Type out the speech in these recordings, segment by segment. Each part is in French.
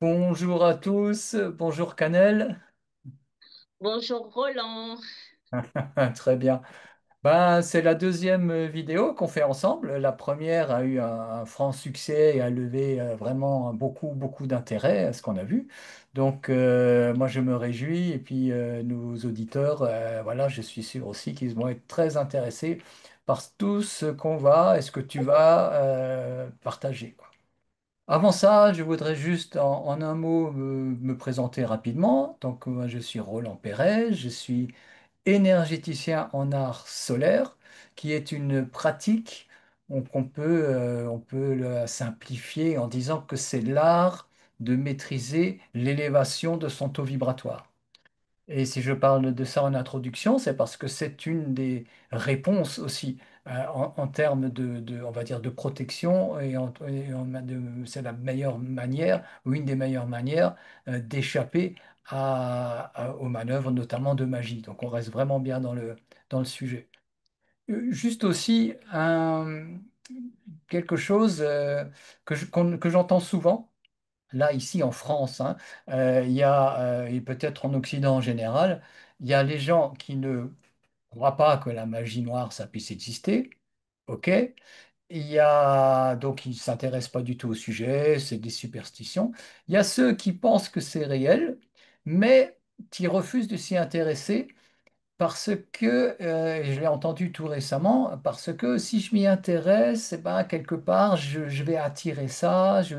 Bonjour à tous, bonjour Canel. Bonjour Roland. Très bien. Ben, c'est la deuxième vidéo qu'on fait ensemble. La première a eu un franc succès et a levé vraiment beaucoup d'intérêt à ce qu'on a vu. Donc, moi, je me réjouis et puis nos auditeurs, voilà, je suis sûr aussi qu'ils vont être très intéressés par tout ce qu'on va et ce que tu vas partager, quoi. Avant ça, je voudrais juste en un mot me présenter rapidement. Donc, moi, je suis Roland Perret, je suis énergéticien en art solaire, qui est une pratique on peut la simplifier en disant que c'est l'art de maîtriser l'élévation de son taux vibratoire. Et si je parle de ça en introduction, c'est parce que c'est une des réponses aussi en termes on va dire, de protection c'est la meilleure manière ou une des meilleures manières d'échapper aux manœuvres, notamment de magie. Donc on reste vraiment bien dans le sujet. Juste aussi quelque chose que j'entends souvent. Là, ici en France, hein, il y a, et peut-être en Occident en général, il y a les gens qui ne croient pas que la magie noire, ça puisse exister. OK? Il y a, donc, ils ne s'intéressent pas du tout au sujet, c'est des superstitions. Il y a ceux qui pensent que c'est réel, mais qui refusent de s'y intéresser parce que, et je l'ai entendu tout récemment, parce que si je m'y intéresse, eh ben, quelque part, je vais attirer ça, je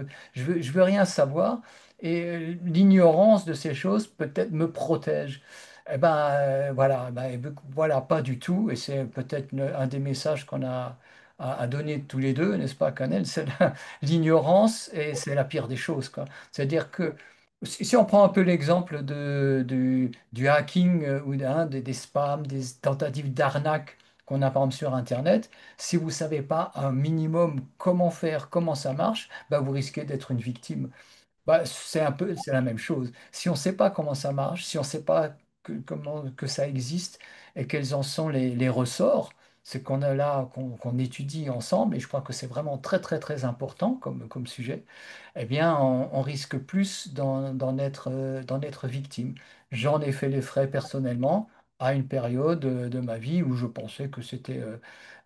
veux rien savoir. Et l'ignorance de ces choses peut-être me protège. Eh ben, voilà, voilà, pas du tout. Et c'est peut-être un des messages qu'on a à donner tous les deux, n'est-ce pas, Canel? C'est l'ignorance et c'est la pire des choses, quoi. C'est-à-dire que si on prend un peu l'exemple du hacking ou des spams, des tentatives d'arnaque qu'on a par exemple sur Internet, si vous ne savez pas un minimum comment faire, comment ça marche, bah, vous risquez d'être une victime. Bah, c'est un peu, c'est la même chose. Si on ne sait pas comment ça marche, si on ne sait pas comment que ça existe et quels en sont les ressorts, c'est qu'on a là, qu'on étudie ensemble, et je crois que c'est vraiment très important comme sujet, eh bien, on risque plus d'en être victime. J'en ai fait les frais personnellement à une période de ma vie où je pensais que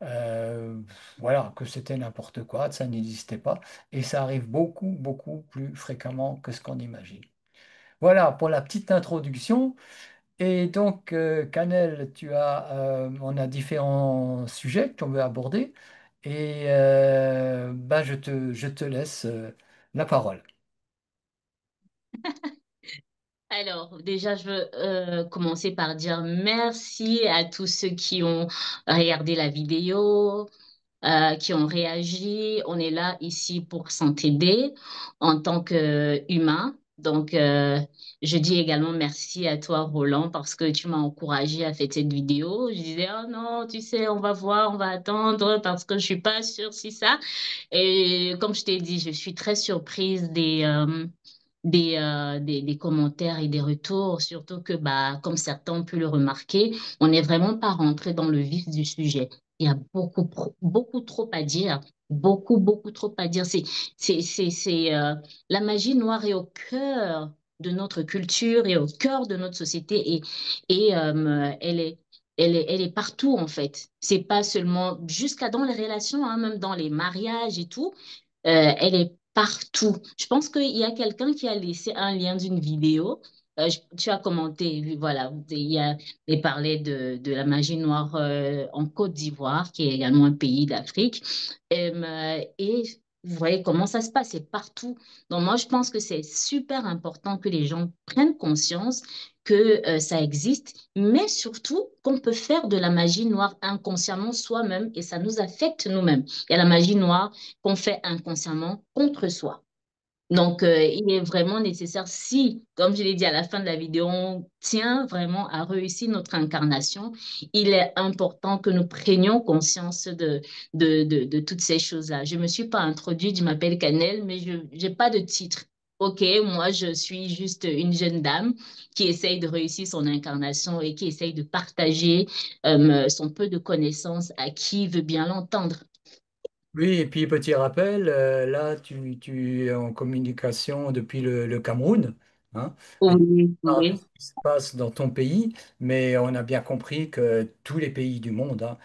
euh, voilà, que c'était n'importe quoi, que ça n'existait pas. Et ça arrive beaucoup plus fréquemment que ce qu'on imagine. Voilà pour la petite introduction. Et donc, Canel, on a différents sujets qu'on veut aborder. Et bah, je te laisse la parole. Alors, déjà, je veux commencer par dire merci à tous ceux qui ont regardé la vidéo, qui ont réagi. On est là ici pour s'entraider en tant qu'humain. Donc, je dis également merci à toi, Roland, parce que tu m'as encouragé à faire cette vidéo. Je disais, oh non, tu sais, on va voir, on va attendre parce que je suis pas sûre si ça. Et comme je t'ai dit, je suis très surprise des commentaires et des retours, surtout que, bah, comme certains ont pu le remarquer, on n'est vraiment pas rentré dans le vif du sujet. Il y a beaucoup trop à dire, beaucoup trop à dire. La magie noire est au cœur de notre culture et au cœur de notre société et elle est partout en fait. C'est pas seulement jusqu'à dans les relations, hein, même dans les mariages et tout. Elle est partout. Je pense qu'il y a quelqu'un qui a laissé un lien d'une vidéo. Tu as commenté, voilà, il parlait de la magie noire en Côte d'Ivoire, qui est également un pays d'Afrique. Et vous voyez comment ça se passe, c'est partout. Donc moi, je pense que c'est super important que les gens prennent conscience que ça existe, mais surtout qu'on peut faire de la magie noire inconsciemment soi-même et ça nous affecte nous-mêmes. Il y a la magie noire qu'on fait inconsciemment contre soi. Donc, il est vraiment nécessaire, si, comme je l'ai dit à la fin de la vidéo, on tient vraiment à réussir notre incarnation, il est important que nous prenions conscience de toutes ces choses-là. Je ne me suis pas introduite, je m'appelle Canel, mais je n'ai pas de titre. OK, moi, je suis juste une jeune dame qui essaye de réussir son incarnation et qui essaye de partager son peu de connaissances à qui veut bien l'entendre. Oui, et puis petit rappel, là tu es en communication depuis le Cameroun, hein, et tu Oui, parles de ce oui. qui se passe dans ton pays, mais on a bien compris que tous les pays du monde, hein,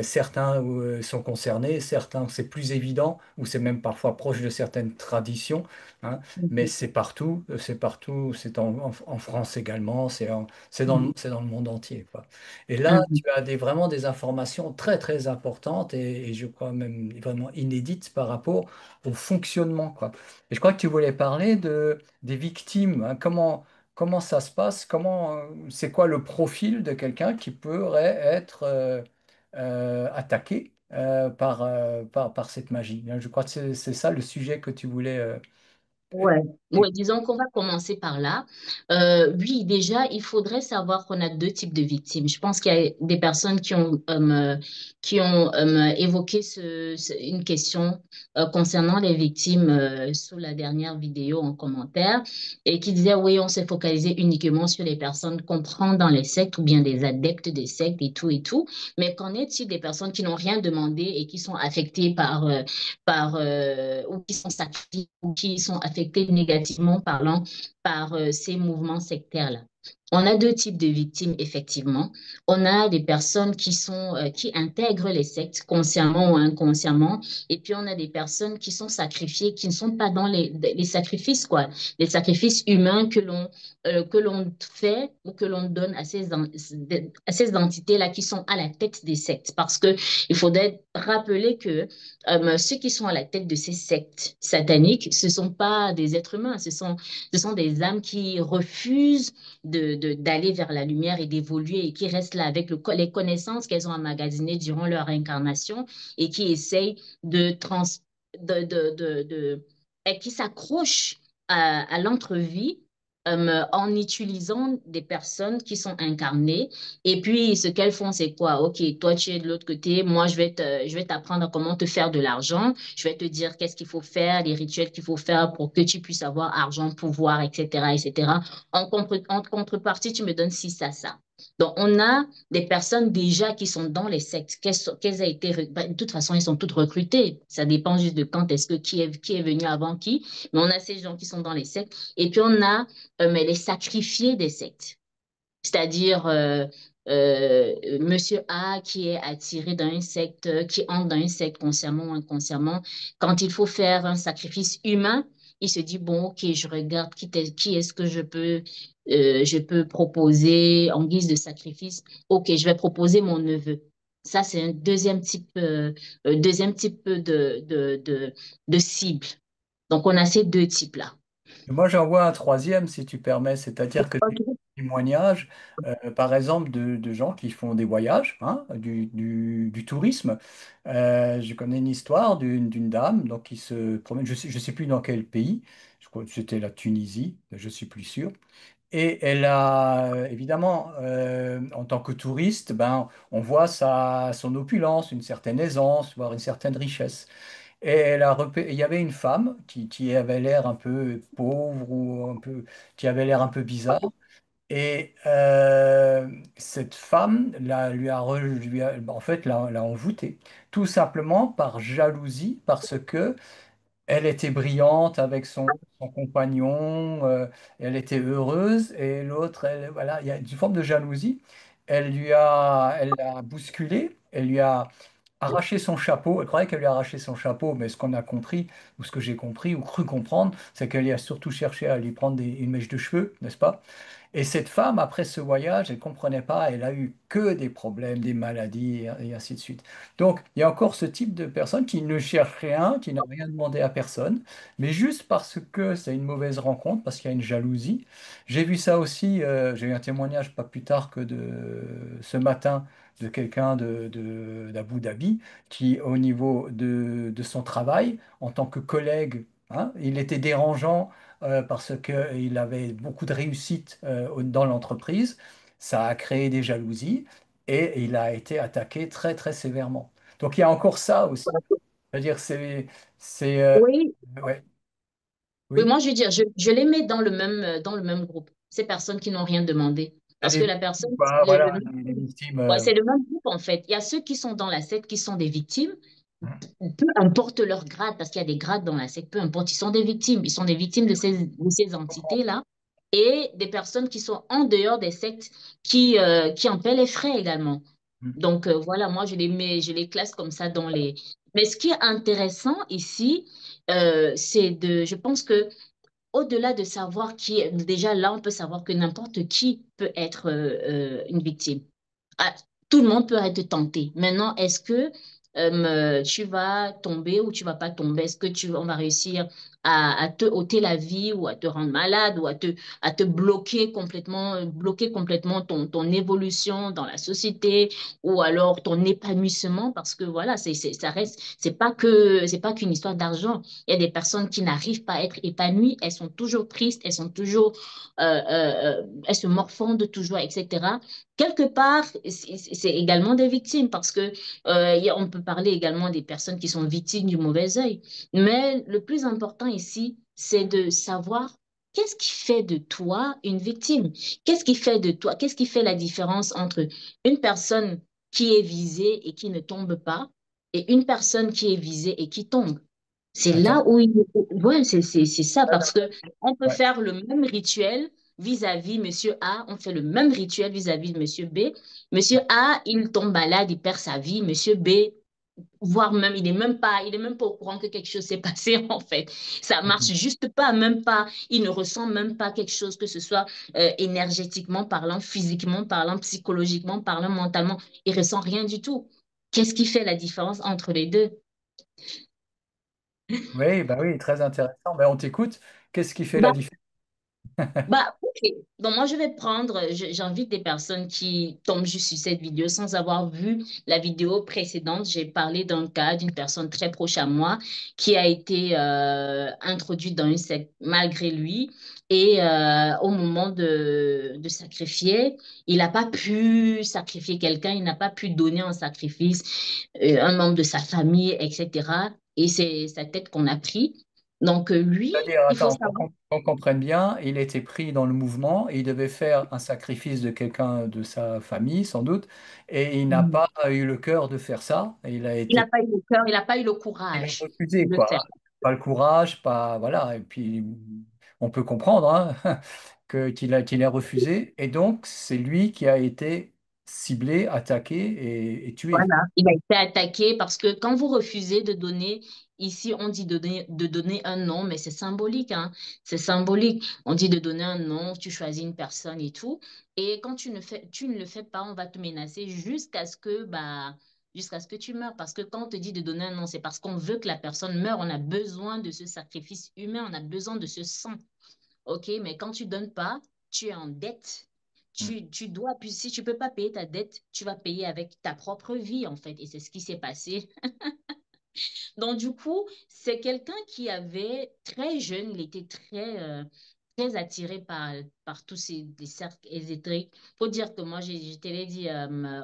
certains sont concernés, certains c'est plus évident, ou c'est même parfois proche de certaines traditions, hein, mais Mhm. c'est partout, c'est en France également, Mhm. c'est dans le monde entier, quoi. Et là, Mhm. tu as vraiment des informations très, très importantes et je crois même vraiment inédites par rapport au fonctionnement, quoi. Et je crois que tu voulais parler des victimes, hein. Comment ça se passe? C'est quoi le profil de quelqu'un qui pourrait être attaqué par cette magie, hein. Je crois que c'est ça le sujet que tu voulais. Ouais, ouais, disons qu'on va commencer par là. Oui, déjà, il faudrait savoir qu'on a deux types de victimes. Je pense qu'il y a des personnes qui ont évoqué une question concernant les victimes sous la dernière vidéo en commentaire et qui disaient, oui, on s'est focalisé uniquement sur les personnes qu'on prend dans les sectes ou bien des adeptes des sectes et tout et tout. Mais qu'en est-il des personnes qui n'ont rien demandé et qui sont affectées ou qui sont sacrifiés ou qui sont affectés négativement parlant par ces mouvements sectaires-là. On a deux types de victimes, effectivement. On a des personnes qui intègrent les sectes consciemment ou inconsciemment, et puis on a des personnes qui sont sacrifiées, qui ne sont pas dans les sacrifices, quoi. Les sacrifices humains que l'on fait ou que l'on donne à ces entités-là qui sont à la tête des sectes. Parce que il faudrait rappeler que ceux qui sont à la tête de ces sectes sataniques, ce ne sont pas des êtres humains, ce sont des âmes qui refusent d'aller vers la lumière et d'évoluer et qui restent là avec les connaissances qu'elles ont emmagasinées durant leur incarnation et qui essayent et qui s'accrochent à l'entrevie en utilisant des personnes qui sont incarnées et puis, ce qu'elles font, c'est quoi? OK, toi, tu es de l'autre côté. Moi, je vais t'apprendre comment te faire de l'argent. Je vais te dire qu'est-ce qu'il faut faire, les rituels qu'il faut faire pour que tu puisses avoir argent, pouvoir, etc., etc. En contrepartie, tu me donnes ci, ça. Donc, on a des personnes déjà qui sont dans les sectes, qu'elles ont été, ben, de toute façon, elles sont toutes recrutées. Ça dépend juste de quand est-ce que qui est venu avant qui. Mais on a ces gens qui sont dans les sectes. Et puis, on a mais les sacrifiés des sectes. C'est-à-dire Monsieur A qui est attiré dans un secte, qui entre dans un secte consciemment ou inconsciemment, quand il faut faire un sacrifice humain, il se dit, bon, ok, je regarde qui est-ce que je peux proposer en guise de sacrifice. Ok, je vais proposer mon neveu. Ça, c'est un deuxième type de cible. Donc, on a ces deux types-là. Et moi, j'en vois un troisième, si tu permets, c'est-à-dire que des Ok. témoignages, par exemple, de gens qui font des voyages, hein, du tourisme. Je connais une histoire d'une dame donc, qui se promène, je sais plus dans quel pays, je crois que c'était la Tunisie, je suis plus sûr. Et elle a, évidemment, en tant que touriste, ben, on voit son opulence, une certaine aisance, voire une certaine richesse. Et il y avait une femme qui avait l'air un peu pauvre ou un peu, qui avait l'air un peu bizarre. Et cette femme en fait, l'a envoûtée, tout simplement par jalousie, parce que elle était brillante avec son compagnon, elle était heureuse, et l'autre, voilà, il y a une forme de jalousie. Elle l'a bousculé, elle lui a arraché son chapeau. Elle croyait qu'elle lui a arraché son chapeau, mais ce qu'on a compris, ou ce que j'ai compris, ou cru comprendre, c'est qu'elle y a surtout cherché à lui prendre une mèche de cheveux, n'est-ce pas? Et cette femme, après ce voyage, elle ne comprenait pas, elle a eu que des problèmes, des maladies et ainsi de suite. Donc, il y a encore ce type de personne qui ne cherche rien, qui n'a rien demandé à personne, mais juste parce que c'est une mauvaise rencontre, parce qu'il y a une jalousie. J'ai vu ça aussi, j'ai eu un témoignage pas plus tard que ce matin de quelqu'un d'Abu Dhabi qui, au niveau de son travail, en tant que collègue, hein, il était dérangeant parce qu'il avait beaucoup de réussite dans l'entreprise. Ça a créé des jalousies et il a été attaqué très, très sévèrement. Donc il y a encore ça aussi. C'est-à-dire, c'est, Oui, ouais, oui, oui. moi, je veux dire, je les mets dans le même groupe, ces personnes qui n'ont rien demandé. Parce que Les, la personne, bah, voilà, les victimes. ouais, c'est le même groupe, en fait. Il y a ceux qui sont dans la secte, qui sont des victimes, peu importe leur grade, parce qu'il y a des grades dans la secte, peu importe, ils sont des victimes de ces entités-là, et des personnes qui sont en dehors des sectes qui en paient les frais également. Donc voilà, moi je les mets, je les classe comme ça dans les. Mais ce qui est intéressant ici, je pense que au-delà de savoir qui, déjà là, on peut savoir que n'importe qui peut être une victime. Ah, tout le monde peut être tenté. Maintenant, est-ce que tu vas tomber ou tu vas pas tomber? Est-ce que on va réussir à te ôter la vie ou à te rendre malade ou à te bloquer complètement ton évolution dans la société ou alors ton épanouissement? Parce que voilà, ça reste, c'est pas qu'une histoire d'argent. Il y a des personnes qui n'arrivent pas à être épanouies, elles sont toujours tristes, elles sont toujours, elles se morfondent toujours, etc. Quelque part, c'est également des victimes parce que on peut parler également des personnes qui sont victimes du mauvais œil. Mais le plus important ici, c'est de savoir qu'est-ce qui fait de toi une victime? Qu'est-ce qui fait de toi? Qu'est-ce qui fait la différence entre une personne qui est visée et qui ne tombe pas et une personne qui est visée et qui tombe? C'est là Attends. où ouais, c'est ça, parce que on peut Ouais. faire le même rituel vis-à-vis Monsieur A, on fait le même rituel vis-à-vis de Monsieur B. Monsieur A, il tombe malade, il perd sa vie. Monsieur B, voire même, il est même pas au courant que quelque chose s'est passé, en fait. Ça marche Mhm. juste pas, même pas, il ne ressent même pas quelque chose, que ce soit énergétiquement parlant, physiquement parlant, psychologiquement parlant, mentalement. Il ressent rien du tout. Qu'est-ce qui fait la différence entre les deux? Oui, bah oui, très intéressant. Ben, on t'écoute. Qu'est-ce qui fait la Bah, différence? Bah, ok. Donc, moi, je vais prendre, j'invite des personnes qui tombent juste sur cette vidéo sans avoir vu la vidéo précédente. J'ai parlé d'un cas d'une personne très proche à moi qui a été introduite dans une secte malgré lui. Et au moment de sacrifier, il n'a pas pu sacrifier quelqu'un, il n'a pas pu donner en sacrifice un membre de sa famille, etc. Et c'est sa tête qu'on a pris. Donc, lui, C'est-à-dire, il faut attends, savoir. qu'on comprenne bien, il était pris dans le mouvement et il devait faire un sacrifice de quelqu'un de sa famille, sans doute, et il n'a pas eu le cœur de faire ça. Il a Il n'a été, pas eu le cœur, il n'a pas eu le il a courage refusé, de le faire. quoi. Pas le courage, pas, voilà. Et puis, on peut comprendre, hein, qu'il a refusé. Et donc, c'est lui qui a été ciblé, attaqué et tué. Voilà. Il a été attaqué parce que quand vous refusez de donner, ici on dit de donner un nom, mais c'est symbolique, hein. C'est symbolique. On dit de donner un nom, tu choisis une personne et tout. Et quand tu ne le fais pas, on va te menacer jusqu'à ce que tu meurs. Parce que quand on te dit de donner un nom, c'est parce qu'on veut que la personne meure. On a besoin de ce sacrifice humain, on a besoin de ce sang. OK, mais quand tu donnes pas, tu es en dette. Mm. Tu dois, puis si tu peux pas payer ta dette, tu vas payer avec ta propre vie, en fait. Et c'est ce qui s'est passé. Donc, du coup, c'est quelqu'un qui avait, très jeune, il était très attiré par tous les cercles ésotériques. Faut dire que moi, je te l'ai dit,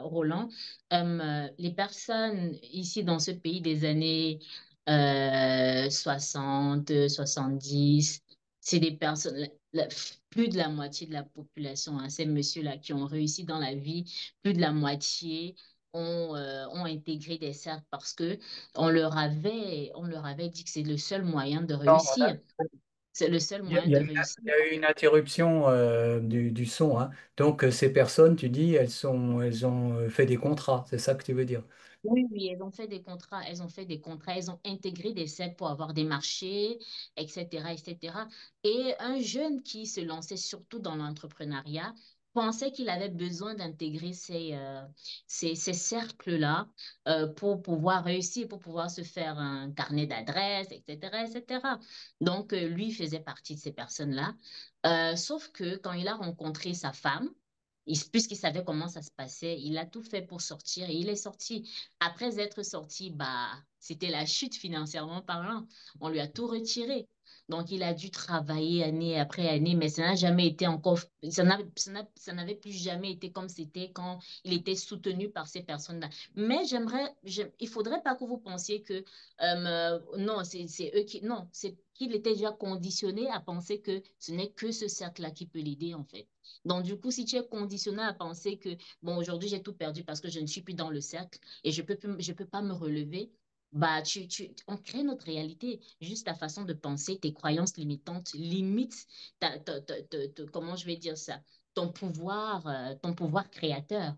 Roland, les personnes ici dans ce pays des années 60, 70, c'est des personnes, plus de la moitié de la population, hein, ces messieurs-là qui ont réussi dans la vie, plus de la moitié ont intégré des cercles parce que on leur avait dit que c'est le seul moyen de Non, réussir. C'est le seul moyen il y a de eu réussir. il y a eu une interruption du son, hein. Donc, ces personnes, tu dis, elles ont fait des contrats, c'est ça que tu veux dire? Oui, oui, elles ont fait des contrats, elles ont intégré des sectes pour avoir des marchés, etc., etc. Et un jeune qui se lançait surtout dans l'entrepreneuriat pensait qu'il avait besoin d'intégrer ces cercles-là pour pouvoir réussir, pour pouvoir se faire un carnet d'adresses, etc., etc. Donc, lui faisait partie de ces personnes-là. Sauf que quand il a rencontré sa femme, puisqu'il savait comment ça se passait, il a tout fait pour sortir et il est sorti. Après être sorti, bah, c'était la chute financièrement parlant. On lui a tout retiré. Donc, il a dû travailler année après année, mais ça n'a jamais été encore, ça n'avait plus jamais été comme c'était quand il était soutenu par ces personnes-là. Mais il faudrait pas que vous pensiez que, non, c'est eux qui, non, c'est qu'il était déjà conditionné à penser que ce n'est que ce cercle-là qui peut l'aider, en fait. Donc, du coup, si tu es conditionné à penser que, bon, aujourd'hui, j'ai tout perdu parce que je ne suis plus dans le cercle et je peux pas me relever, bah, on crée notre réalité. Juste ta façon de penser, tes croyances limitantes limitent comment je vais dire ça, ton pouvoir créateur.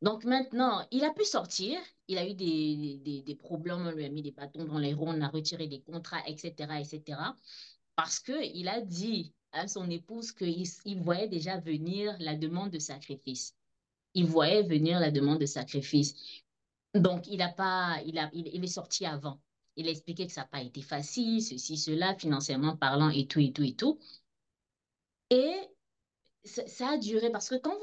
Donc maintenant, il a pu sortir, il a eu des problèmes, on lui a mis des bâtons dans les roues, on a retiré des contrats, etc., etc., parce qu'il a dit à son épouse qu'il voyait déjà venir la demande de sacrifice. Il voyait venir la demande de sacrifice. Donc, il a pas, il est sorti avant. Il a expliqué que ça n'a pas été facile, ceci, cela, financièrement parlant, et tout, et tout, et tout. Et ça a duré parce que quand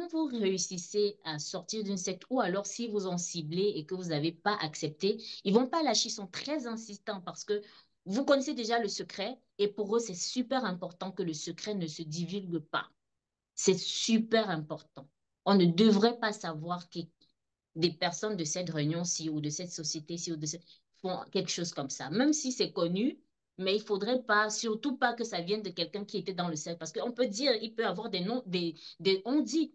vous réussissez à sortir d'une secte ou alors si vous en ciblez et que vous n'avez pas accepté, ils vont pas lâcher, ils sont très insistants parce que vous connaissez déjà le secret et pour eux, c'est super important que le secret ne se divulgue pas. C'est super important. On ne devrait pas savoir que des personnes de cette réunion-ci ou de cette société-ci ou de cette font quelque chose comme ça. Même si c'est connu, mais il faudrait pas, surtout pas que ça vienne de quelqu'un qui était dans le cercle. Parce qu'on peut dire, il peut avoir des noms, on dit.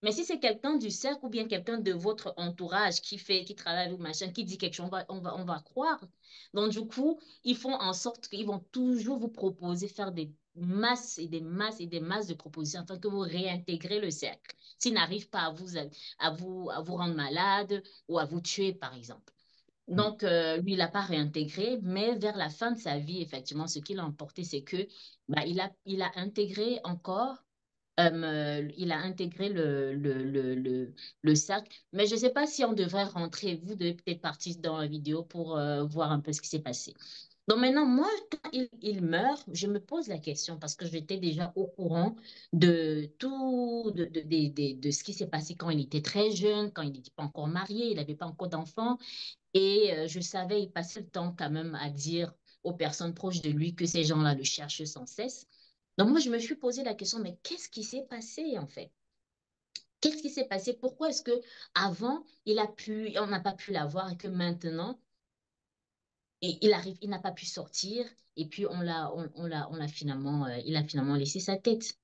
Mais si c'est quelqu'un du cercle ou bien quelqu'un de votre entourage qui travaille ou machin, qui dit quelque chose, on va croire. Donc, du coup, ils font en sorte qu'ils vont toujours vous proposer, faire des masses et des masses et des masses de propositions afin que vous réintégrez le cercle. S'ils n'arrivent pas à vous rendre malade ou à vous tuer, par exemple. Mm. Donc, lui, il n'a pas réintégré, mais vers la fin de sa vie, effectivement, ce qu'il a emporté, c'est que bah, il a intégré encore, il a intégré le cercle. Mais je ne sais pas si on devrait rentrer, vous devez peut-être partir dans la vidéo pour voir un peu ce qui s'est passé. Donc maintenant, moi, quand il meurt, je me pose la question parce que j'étais déjà au courant de tout, de ce qui s'est passé quand il était très jeune, quand il n'était pas encore marié, il n'avait pas encore d'enfant. Et je savais, il passait le temps quand même à dire aux personnes proches de lui que ces gens-là le cherchent sans cesse. Donc moi, je me suis posé la question, mais qu'est-ce qui s'est passé en fait? Qu'est-ce qui s'est passé? Pourquoi est-ce que avant on n'a pas pu l'avoir et que maintenant, il n'a pas pu sortir et puis on l'a finalement, il a finalement laissé sa tête.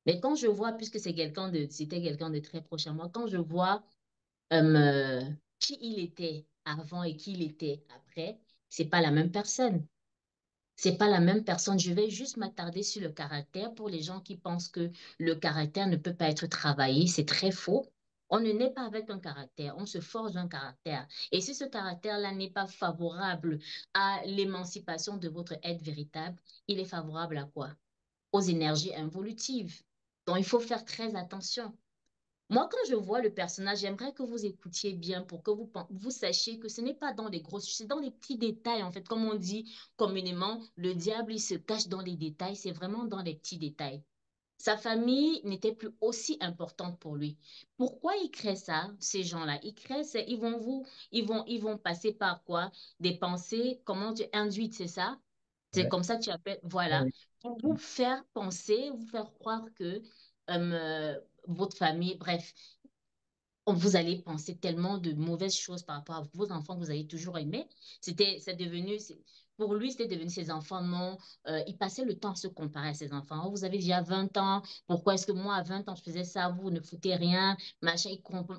Mais quand je vois, puisque c'était quelqu'un de très proche à moi, quand je vois qui il était avant et qui il était après, c'est pas la même personne. C'est pas la même personne. Je vais juste m'attarder sur le caractère pour les gens qui pensent que le caractère ne peut pas être travaillé. C'est très faux. On ne naît pas avec un caractère, on se forge un caractère. Et si ce caractère-là n'est pas favorable à l'émancipation de votre être véritable, il est favorable à quoi? Aux énergies involutives. Donc, il faut faire très attention. Moi, quand je vois le personnage, j'aimerais que vous écoutiez bien pour que vous sachiez que ce n'est pas dans les grosses, c'est dans les petits détails, en fait. Comme on dit communément, le diable, il se cache dans les détails, c'est vraiment dans les petits détails. Sa famille n'était plus aussi importante pour lui. Pourquoi ils créent ça, ces gens-là? Ils créent, ils vont passer par quoi? Des pensées, comment tu induites, c'est ça? C'est Ouais. comme ça que tu appelles, Ah voilà. oui. Pour vous Mm. faire penser, vous faire croire que votre famille, bref, vous allez penser tellement de mauvaises choses par rapport à vos enfants que vous avez toujours aimés. Pour lui, c'était devenu ses enfants. Non, il passait le temps à se comparer à ses enfants. Oh, vous avez déjà 20 ans. Pourquoi est-ce que moi, à 20 ans, je faisais ça? Vous ne foutez rien. Machin.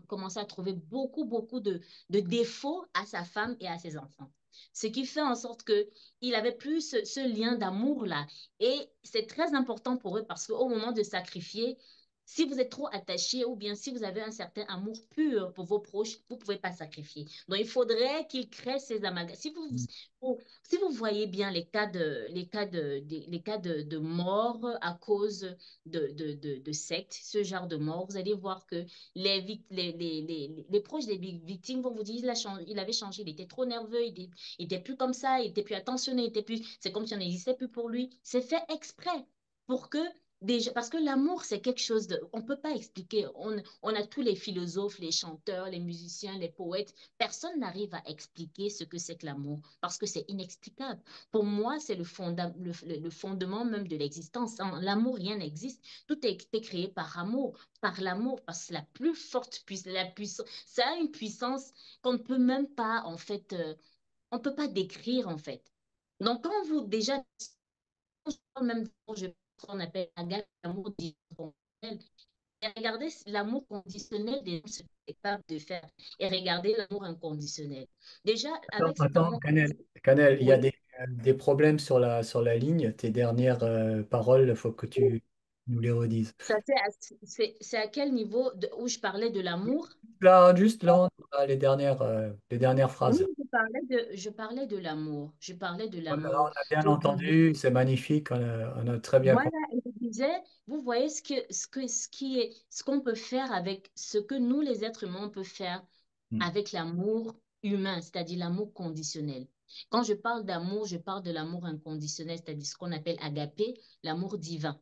Commençait à trouver beaucoup de défauts à sa femme et à ses enfants. Ce qui fait en sorte que il avait plus ce lien d'amour-là. Et c'est très important pour eux parce qu'au moment de sacrifier, si vous êtes trop attaché ou bien si vous avez un certain amour pur pour vos proches, vous ne pouvez pas sacrifier. Donc, il faudrait qu'ils créent ces amalgames. Mm. Si vous voyez bien les cas de mort à cause de sectes, ce genre de mort, vous allez voir que les proches des victimes vont vous dire il avait changé, il était trop nerveux, il était plus comme ça, il était plus attentionné, c'est comme si on n'existait plus pour lui. C'est fait exprès pour que déjà, parce que l'amour, c'est quelque chose de... On ne peut pas expliquer. On a tous les philosophes, les chanteurs, les musiciens, les poètes. Personne n'arrive à expliquer ce que c'est que l'amour parce que c'est inexplicable. Pour moi, c'est le fondement même de l'existence. Sans l'amour, rien n'existe. Tout a été créé par l'amour, parce que la plus forte puissance, ça a une puissance qu'on ne peut même pas, en fait, on ne peut pas décrire, en fait. Donc, quand vous, déjà, même, je qu'on appelle la gamme d'amour Et regardez l'amour conditionnel des gens sont capables de faire. Et regardez l'amour inconditionnel. Déjà, Attends, avec cet attends, amour Canel, conditionnel, Canel, il y a oui, des problèmes sur la ligne. Tes dernières paroles, il faut que tu nous les redises. ça c'est à quel niveau où je parlais de l'amour? Là, juste là, les dernières Oui, phrases. je parlais de l'amour. Je parlais de Voilà, l'amour. on a bien Je disais, entendu, c'est magnifique, on a très bien voilà, compris. et je disais, vous voyez ce qu'on peut faire avec ce que nous, les êtres humains, on peut faire avec l'amour humain, c'est-à-dire l'amour conditionnel. Quand je parle d'amour, je parle de l'amour inconditionnel, c'est-à-dire ce qu'on appelle agapé, l'amour divin.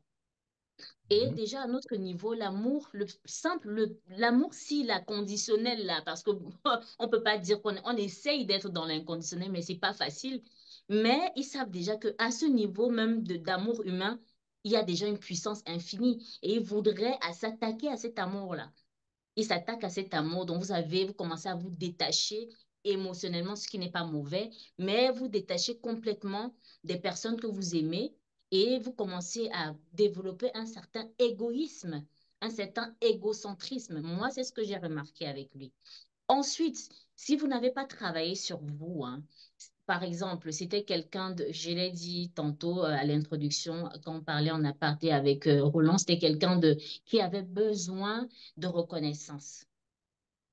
Et Mhm. déjà, à notre niveau, l'amour, le simple, l'amour, si la conditionnelle, là, parce que on peut pas dire on essaye d'être dans l'inconditionnel, mais c'est pas facile. Mais ils savent déjà que à ce niveau même d'amour humain, il y a déjà une puissance infinie. Et ils voudraient s'attaquer à cet amour-là. Il s'attaque à cet amour dont vous commencez à vous détacher émotionnellement, ce qui n'est pas mauvais, mais vous détachez complètement des personnes que vous aimez et vous commencez à développer un certain égoïsme, un certain égocentrisme. Moi, c'est ce que j'ai remarqué avec lui. Ensuite, si vous n'avez pas travaillé sur vous, hein, par exemple, c'était quelqu'un de, je l'ai dit tantôt à l'introduction, quand on parlait en aparté avec Roland, c'était quelqu'un qui avait besoin de reconnaissance.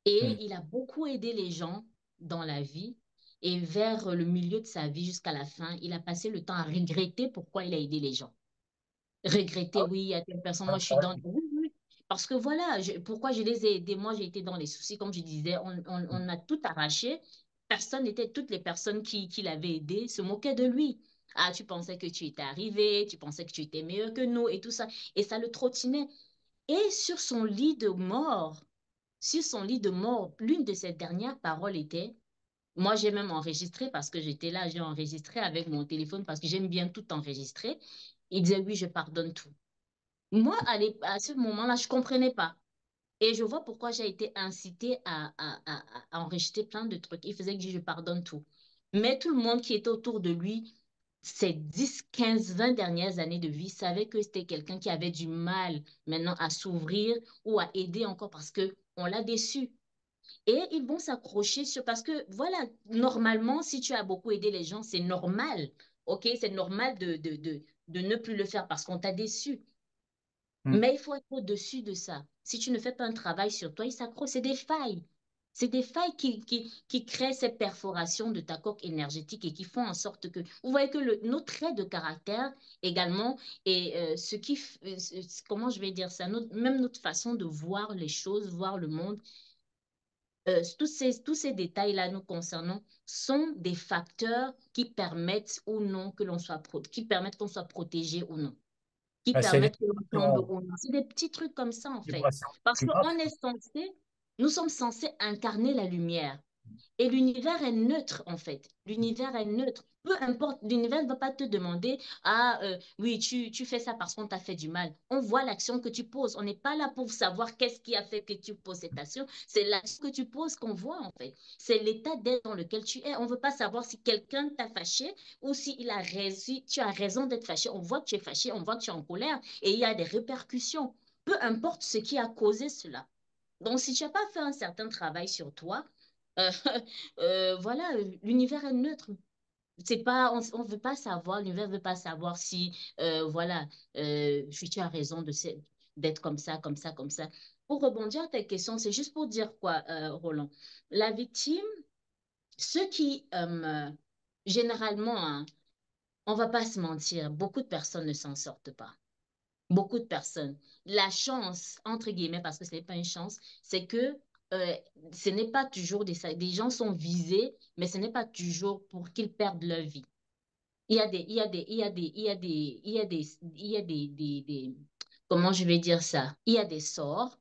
Et Mhm. il a beaucoup aidé les gens dans la vie. Et vers le milieu de sa vie jusqu'à la fin, il a passé le temps à regretter pourquoi il a aidé les gens. Regretter, oui, il y a telle personne, moi je suis dans... Oui, oui. Parce que voilà, pourquoi je les ai aidés, moi j'ai été dans les soucis, comme je disais, on a tout arraché. Personne n'était, toutes les personnes qui l'avaient aidé se moquaient de lui. Ah, tu pensais que tu étais arrivé, tu pensais que tu étais meilleur que nous et tout ça. Et ça le trottinait. Et sur son lit de mort, l'une de ses dernières paroles était, moi j'ai même enregistré parce que j'étais là, j'ai enregistré avec mon téléphone parce que j'aime bien tout enregistrer. Il disait, oui, je pardonne tout. Moi, à ce moment-là, je ne comprenais pas. Et je vois pourquoi j'ai été incitée à enregistrer plein de trucs. Il faisait que je pardonne tout. Mais tout le monde qui était autour de lui, ces 10, 15, 20 dernières années de vie, savait que c'était quelqu'un qui avait du mal maintenant à s'ouvrir ou à aider encore parce que on l'a déçu. Et ils vont s'accrocher sur... Parce que, voilà, normalement, si tu as beaucoup aidé les gens, c'est normal. OK? C'est normal de ne plus le faire parce qu'on t'a déçu. Mhm. Mais il faut être au-dessus de ça. Si tu ne fais pas un travail sur toi, il s'accroche. C'est des failles. C'est des failles qui créent ces perforations de ta coque énergétique et qui font en sorte que... Vous voyez que nos traits de caractère également et comment je vais dire ça, même notre façon de voir les choses, voir le monde, tous ces détails-là nous concernant sont des facteurs qui permettent ou non que l'on soit, qui permettent qu'on soit protégé ou non, qui Ben, c'est les permettent que l'on tombe vibrations, ou non. C'est des petits trucs comme ça, en fait. vibrations Parce plus qu'on basses. est censé, nous sommes censés incarner la lumière. Et l'univers est neutre, en fait. L'univers est neutre. Peu importe, l'univers ne va pas te demander, ah oui, tu fais ça parce qu'on t'a fait du mal. On voit l'action que tu poses. On n'est pas là pour savoir qu'est-ce qui a fait que tu poses cette action. C'est l'action que tu poses qu'on voit, en fait. C'est l'état d'être dans lequel tu es. On ne veut pas savoir si quelqu'un t'a fâché ou si tu as raison d'être fâché. On voit que tu es fâché, on voit que tu es en colère et il y a des répercussions. Peu importe ce qui a causé cela. Donc, si tu n'as pas fait un certain travail sur toi, euh, voilà, l'univers est neutre. C'est pas, on veut pas savoir, l'univers veut pas savoir si, voilà, tu as raison d'être comme ça, comme ça, comme ça. Pour rebondir à ta question, c'est juste pour dire quoi, Roland? La victime, ceux qui, généralement, hein, on va pas se mentir, beaucoup de personnes ne s'en sortent pas. Beaucoup de personnes. La chance, entre guillemets, parce que ce n'est pas une chance, c'est que euh, ce n'est pas toujours des gens sont visés, mais ce n'est pas toujours pour qu'ils perdent leur vie. Il y a des, il y a des, il y a des, il y a des, il y a des, il y a comment je vais dire ça? Il y a des sorts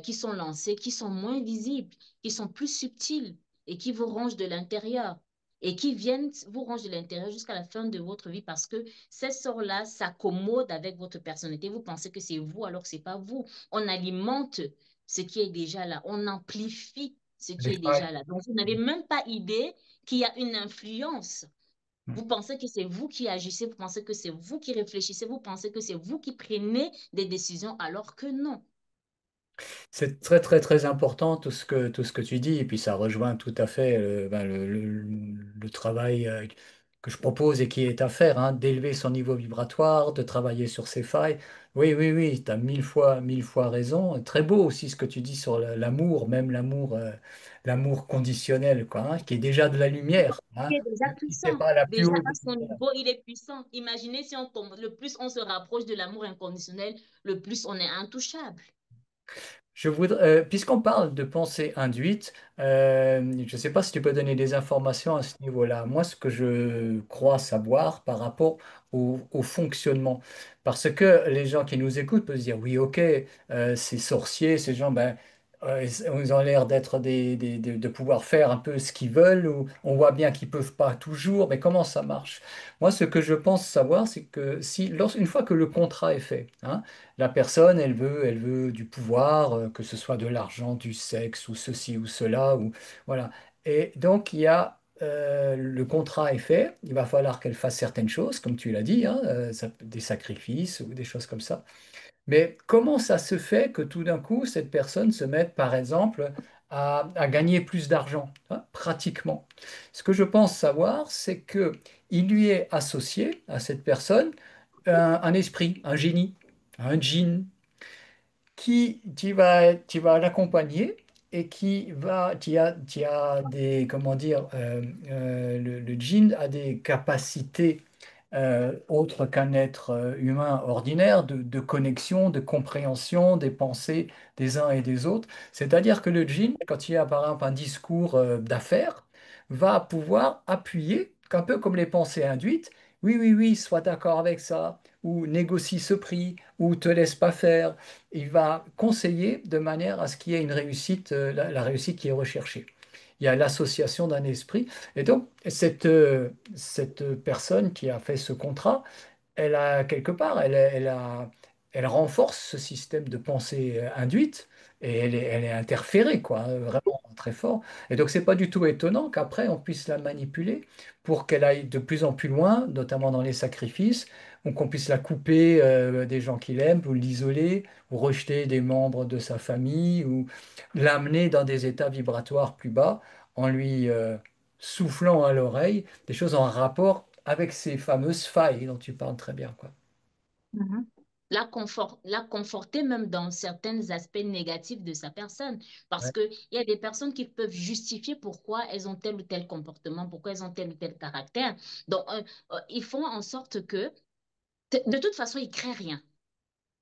qui sont lancés, qui sont moins visibles, qui sont plus subtils et qui vous rongent de l'intérieur et qui viennent vous ronger de l'intérieur jusqu'à la fin de votre vie parce que ces sorts-là s'accommodent avec votre personnalité. Vous pensez que c'est vous alors que c'est pas vous. On alimente ce qui est déjà là. On amplifie ce qui Les est failles. déjà là. Donc, vous n'avez même pas idée qu'il y a une influence. Mhm. Vous pensez que c'est vous qui agissez, vous pensez que c'est vous qui réfléchissez, vous pensez que c'est vous qui prenez des décisions, alors que non. C'est très très très important tout ce que tu dis et puis ça rejoint tout à fait le travail que je propose et qui est à faire, hein, d'élever son niveau vibratoire, de travailler sur ses failles. Oui, oui, oui, tu as mille fois raison. Très beau aussi ce que tu dis sur l'amour, même l'amour conditionnel, quoi, hein, qui est déjà de la lumière, hein, Il est déjà même si c'est puissant. pas la plus Déjà haute. à son niveau, il est puissant. Imaginez si on tombe, le plus on se rapproche de l'amour inconditionnel, le plus on est intouchable. Je voudrais, puisqu'on parle de pensée induite, je ne sais pas si tu peux donner des informations à ce niveau-là. Moi, ce que je crois savoir par rapport au fonctionnement, parce que les gens qui nous écoutent peuvent se dire, oui, ok, ces sorciers, ces gens, ben, ils ont l'air d'être de pouvoir faire un peu ce qu'ils veulent, ou on voit bien qu'ils peuvent pas toujours, mais comment ça marche? Moi, ce que je pense savoir, c'est que si, une fois que le contrat est fait, hein, la personne, elle veut du pouvoir, que ce soit de l'argent, du sexe ou ceci ou cela, ou voilà. Et donc le contrat est fait. Il va falloir qu'elle fasse certaines choses, comme tu l'as dit, hein, des sacrifices ou des choses comme ça. Mais comment ça se fait que tout d'un coup cette personne se mette, par exemple, à gagner plus d'argent, hein, pratiquement? Ce que je pense savoir, c'est que il lui est associé à cette personne un esprit, un génie, un djinn qui va l'accompagner et qui a des, comment dire, le djinn a des capacités autres qu'un être humain ordinaire de connexion, de compréhension des pensées des uns et des autres. C'est-à-dire que le djinn, quand il y a par exemple un discours d'affaires, va pouvoir appuyer, un peu comme les pensées induites, oui, oui, oui, sois d'accord avec ça, ou négocie ce prix, ou te laisse pas faire. Il va conseiller de manière à ce qu'il y ait une réussite, la réussite qui est recherchée. Il y a l'association d'un esprit. Et donc, cette personne qui a fait ce contrat, elle a quelque part, elle renforce ce système de pensée induite et elle est interférée, quoi, hein, vraiment très fort. Et donc, c'est pas du tout étonnant qu'après, on puisse la manipuler pour qu'elle aille de plus en plus loin, notamment dans les sacrifices, ou qu'on puisse la couper des gens qu'il aime, ou l'isoler, ou rejeter des membres de sa famille, ou l'amener dans des états vibratoires plus bas en lui soufflant à l'oreille des choses en rapport avec ces fameuses failles dont tu parles très bien, quoi. Mhm. La conforter même dans certains aspects négatifs de sa personne. Parce Ouais. qu'il y a des personnes qui peuvent justifier pourquoi elles ont tel ou tel comportement, pourquoi elles ont tel ou tel caractère. Donc, ils font en sorte que, de toute façon, ils créent rien.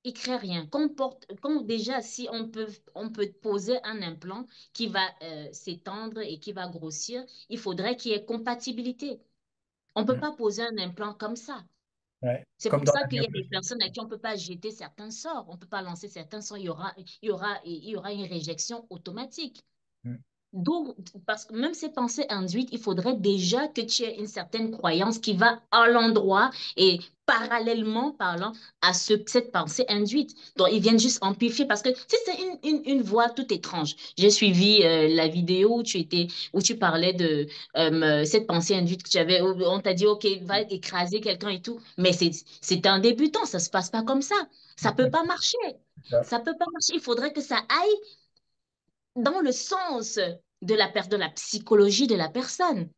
Ils créent rien. Comme déjà, si on peut poser un implant qui va s'étendre et qui va grossir, il faudrait qu'il y ait compatibilité. On ne peut Mm. pas poser un implant comme ça. Ouais. C'est Comme pour dans ça la qu'il y a des biologie. personnes à qui on ne peut pas jeter certains sorts, on ne peut pas lancer certains sorts, il y aura une réjection automatique. Mm. Donc, parce que même ces pensées induites, il faudrait déjà que tu aies une certaine croyance qui va à l'endroit et parallèlement parlant à cette pensée induite. Donc, ils viennent juste amplifier parce que tu sais, c'est une voix toute étrange. J'ai suivi la vidéo où tu parlais de cette pensée induite que tu avais, où on t'a dit, OK, va écraser quelqu'un et tout. Mais c'est un débutant, ça ne se passe pas comme ça. Ça ne peut pas marcher. Ça. Ça ne peut pas marcher. Il faudrait que ça aille dans le sens de la psychologie de la personne.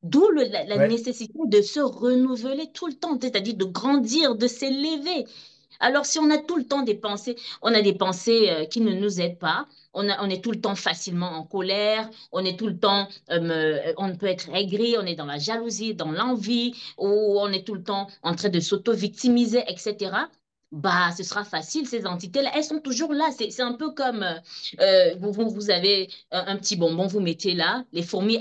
D'où la Ouais. nécessité de se renouveler tout le temps, c'est-à-dire de grandir, de s'élever. Alors, si on a tout le temps des pensées, on a des pensées qui ne nous aident pas, on est tout le temps facilement en colère, on est tout le temps, on peut être aigri, on est dans la jalousie, dans l'envie, ou on est tout le temps en train de s'auto-victimiser, etc. Bah, ce sera facile, ces entités-là, elles sont toujours là. C'est un peu comme vous avez un petit bonbon, vous mettez là, les fourmis,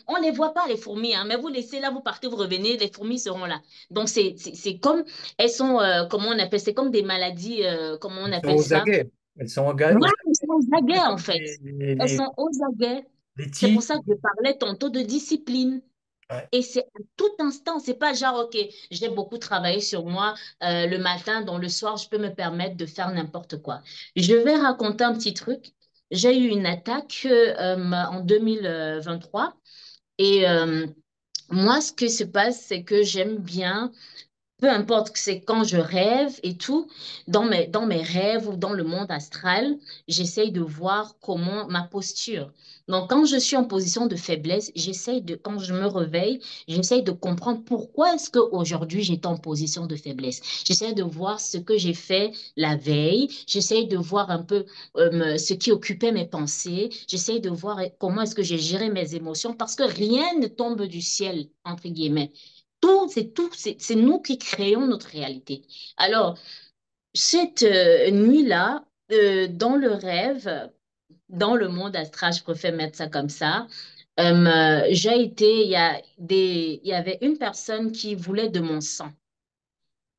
on les voit pas, les fourmis, hein, mais vous laissez là, vous partez, vous revenez, les fourmis seront là. Donc, c'est comme elles sont, comment on appelle, c'est comme des maladies, comment on Elles sont appelle aux ça? aguets. Elles sont aux Voilà, elles sont aguets. aux Un peu aguets, en comme fait. Elles sont aux aguets. les C'est pour tigres. ça que je parlais tantôt de discipline. Ouais. Et c'est à tout instant, c'est pas genre, OK, j'ai beaucoup travaillé sur moi le matin, donc le soir, je peux me permettre de faire n'importe quoi. Je vais raconter un petit truc. J'ai eu une attaque en 2023 et moi, ce qui se passe, c'est que j'aime bien. peu importe que c'est quand je rêve et tout, dans mes rêves ou dans le monde astral, j'essaye de voir comment ma posture. Donc, quand je suis en position de faiblesse, quand je me réveille, j'essaye de comprendre pourquoi est-ce qu'aujourd'hui j'étais en position de faiblesse. J'essaye de voir ce que j'ai fait la veille, j'essaye de voir un peu ce qui occupait mes pensées, j'essaye de voir comment est-ce que j'ai géré mes émotions parce que rien ne tombe du ciel, entre guillemets. Tout, c'est nous qui créons notre réalité. Alors, cette nuit-là, dans le rêve, dans le monde astral, je préfère mettre ça comme ça, il y avait une personne qui voulait de mon sang.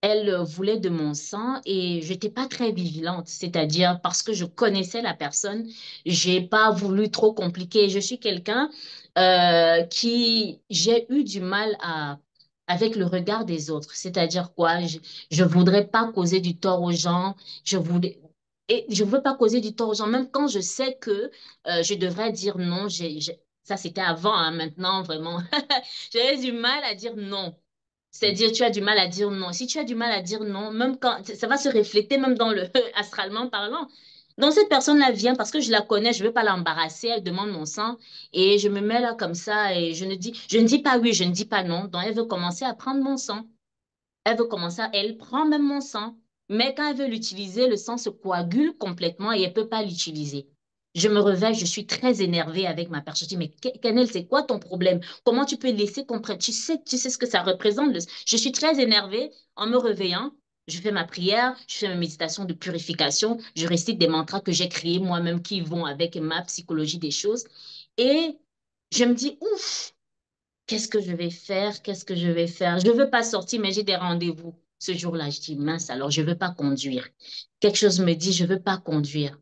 Elle voulait de mon sang et j'étais pas très vigilante, c'est-à-dire parce que je connaissais la personne, j'ai pas voulu trop compliquer. Je suis quelqu'un j'ai eu du mal avec le regard des autres, c'est-à-dire quoi, je voudrais pas causer du tort aux gens, et je veux pas causer du tort aux gens, même quand je sais que je devrais dire non. Ça c'était avant, hein, maintenant vraiment, j'avais du mal à dire non. C'est-à-dire, tu as du mal à dire non. Si tu as du mal à dire non, même quand ça va se refléter même dans le astralement parlant. Donc, cette personne-là vient parce que je la connais, je ne veux pas l'embarrasser, elle demande mon sang et je me mets là comme ça et je ne dis pas oui, je ne dis pas non. Donc, elle veut commencer à prendre mon sang. Elle prend même mon sang. Mais quand elle veut l'utiliser, le sang se coagule complètement et elle ne peut pas l'utiliser. Je me réveille, je suis très énervée avec ma personne. Je dis, mais Canel, c'est quoi ton problème? Comment tu peux laisser comprendre? Tu sais ce que ça représente. Je suis très énervée en me réveillant. Je fais ma prière, je fais ma méditation de purification, je récite des mantras que j'ai créés moi-même qui vont avec ma psychologie des choses. Et je me dis, ouf, qu'est-ce que je vais faire? Qu'est-ce que je vais faire? Je ne veux pas sortir, mais j'ai des rendez-vous. Ce jour-là, je dis, mince, alors je ne veux pas conduire. Quelque chose me dit, je ne veux pas conduire.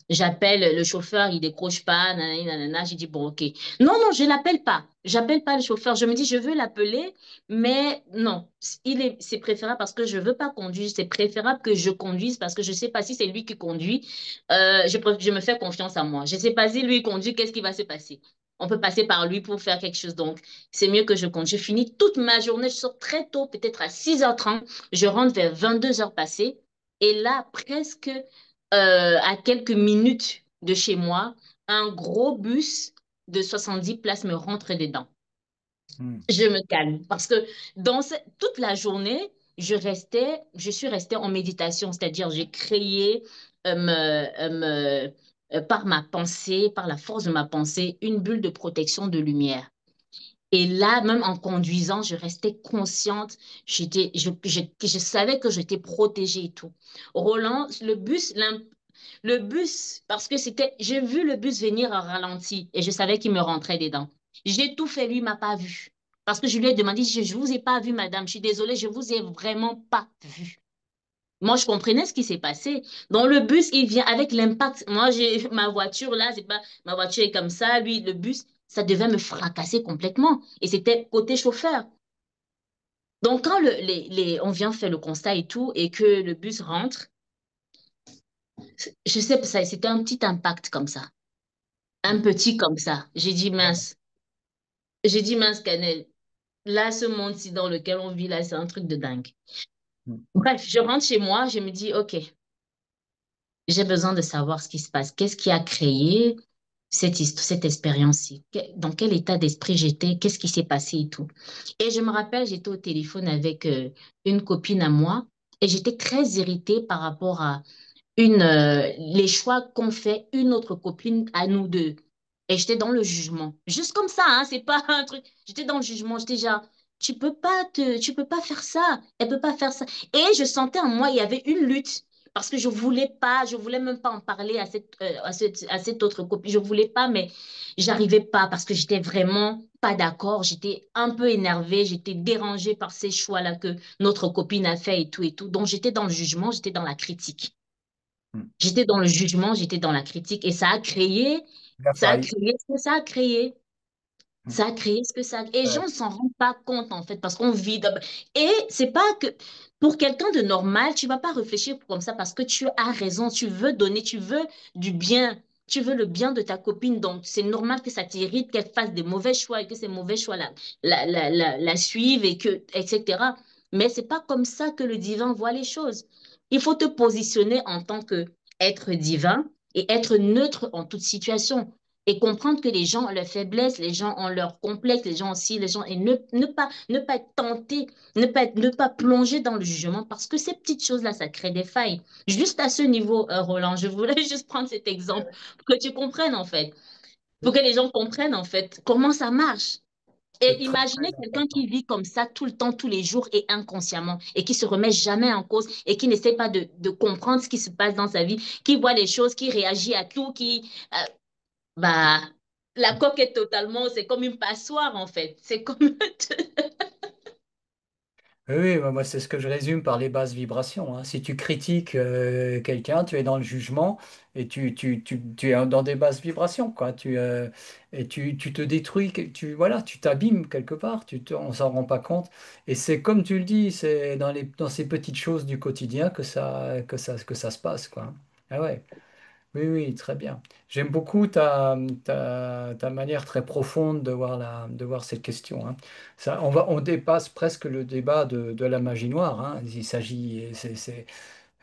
J'appelle le chauffeur, il décroche pas, nanani, nanana. J'ai dit, bon, ok. Non, non, je l'appelle pas. J'appelle pas le chauffeur. Je me dis, je veux l'appeler, mais non. C'est préférable parce que je veux pas conduire. C'est préférable que je conduise parce que je sais pas si c'est lui qui conduit. Je me fais confiance à moi. Je sais pas si lui conduit, qu'est-ce qui va se passer? On peut passer par lui pour faire quelque chose. Donc, c'est mieux que je conduise. Je finis toute ma journée. Je sors très tôt, peut-être à 6h30. Je rentre vers 22h passées. Et là, presque à quelques minutes de chez moi, un gros bus de 70 places me rentre dedans. Hmm. Je me calme parce que toute la journée, je suis restée en méditation, c'est-à-dire j'ai créé par ma pensée, par la force de ma pensée, une bulle de protection de lumière. Et là, même en conduisant, je restais consciente. Je savais que j'étais protégée et tout. Roland, le bus, parce que j'ai vu le bus venir en ralenti et je savais qu'il me rentrait dedans. J'ai tout fait, lui, il m'a pas vu. Parce que je lui ai demandé, je vous ai pas vu, madame. Je suis désolée, je vous ai vraiment pas vu. Moi, je comprenais ce qui s'est passé. Dans le bus, il vient avec l'impact. Moi, j'ai ma voiture là, c'est pas ma voiture est comme ça. Lui, le bus, ça devait me fracasser complètement. Et c'était côté chauffeur. Donc, quand on vient faire le constat et tout, et que le bus rentre, je sais pas, c'était un petit impact comme ça. Un petit comme ça. J'ai dit mince, Canel. Là, ce monde-ci dans lequel on vit, là, c'est un truc de dingue. Hmm. Bref, je rentre chez moi, je me dis, OK, j'ai besoin de savoir ce qui se passe. Qu'est-ce qui a créé cette expérience-ci? Dans quel état d'esprit j'étais? Qu'est-ce qui s'est passé et tout? Et je me rappelle, j'étais au téléphone avec une copine à moi et j'étais très irritée par rapport à les choix qu'ont fait une autre copine à nous deux. Et j'étais dans le jugement. Juste comme ça, hein, c'est pas un truc. J'étais dans le jugement, j'étais genre, tu peux pas faire ça. Elle peut pas faire ça. Et je sentais en moi, il y avait une lutte. Parce que je voulais même pas en parler à cette autre copine. Je voulais pas, mais j'arrivais pas parce que j'étais vraiment pas d'accord. J'étais un peu énervée, j'étais dérangée par ces choix-là que notre copine a fait et tout et tout. Donc j'étais dans le jugement, j'étais dans la critique. Hmm. J'étais dans le jugement, j'étais dans la critique et La ça a faille. créé ce que ça a créé. Hmm. Ça a créé ce que ça a... Et les gens Ouais. ne s'en rendent pas compte en fait parce qu'on vit... Et c'est pas que pour quelqu'un de normal, tu vas pas réfléchir comme ça parce que tu as raison, tu veux donner, tu veux du bien, tu veux le bien de ta copine. Donc c'est normal que ça t'irrite, qu'elle fasse des mauvais choix et que ces mauvais choix la suivent et que, etc. Mais c'est pas comme ça que le divin voit les choses. Il faut te positionner en tant que être divin et être neutre en toute situation et comprendre que les gens ont leurs faiblesses, les gens ont leurs complexes, les gens aussi, les gens, et ne pas être tenté, ne pas plonger dans le jugement parce que ces petites choses-là, ça crée des failles. Juste à ce niveau, Roland, je voulais juste prendre cet exemple pour que tu comprennes en fait, pour que les gens comprennent en fait comment ça marche. Et C'est très, imaginez très quelqu'un qui important. vit comme ça tout le temps, tous les jours et inconsciemment, et qui se remet jamais en cause et qui n'essaie pas de comprendre ce qui se passe dans sa vie, qui voit les choses, qui réagit à tout, bah, la coque est totalement, c'est comme une passoire en fait. C'est comme, Oui, oui, moi c'est ce que je résume par les basses vibrations, hein. Si tu critiques quelqu'un, tu es dans le jugement et tu es dans des basses vibrations, quoi. Et tu te détruis, voilà, tu t'abîmes quelque part, on s'en rend pas compte. Et c'est comme tu le dis, c'est dans ces petites choses du quotidien que ça se passe, quoi. Ah ouais. Oui, oui, très bien. J'aime beaucoup ta manière très profonde de voir cette question, hein. On dépasse presque le débat de la magie noire, hein. Il s'agit,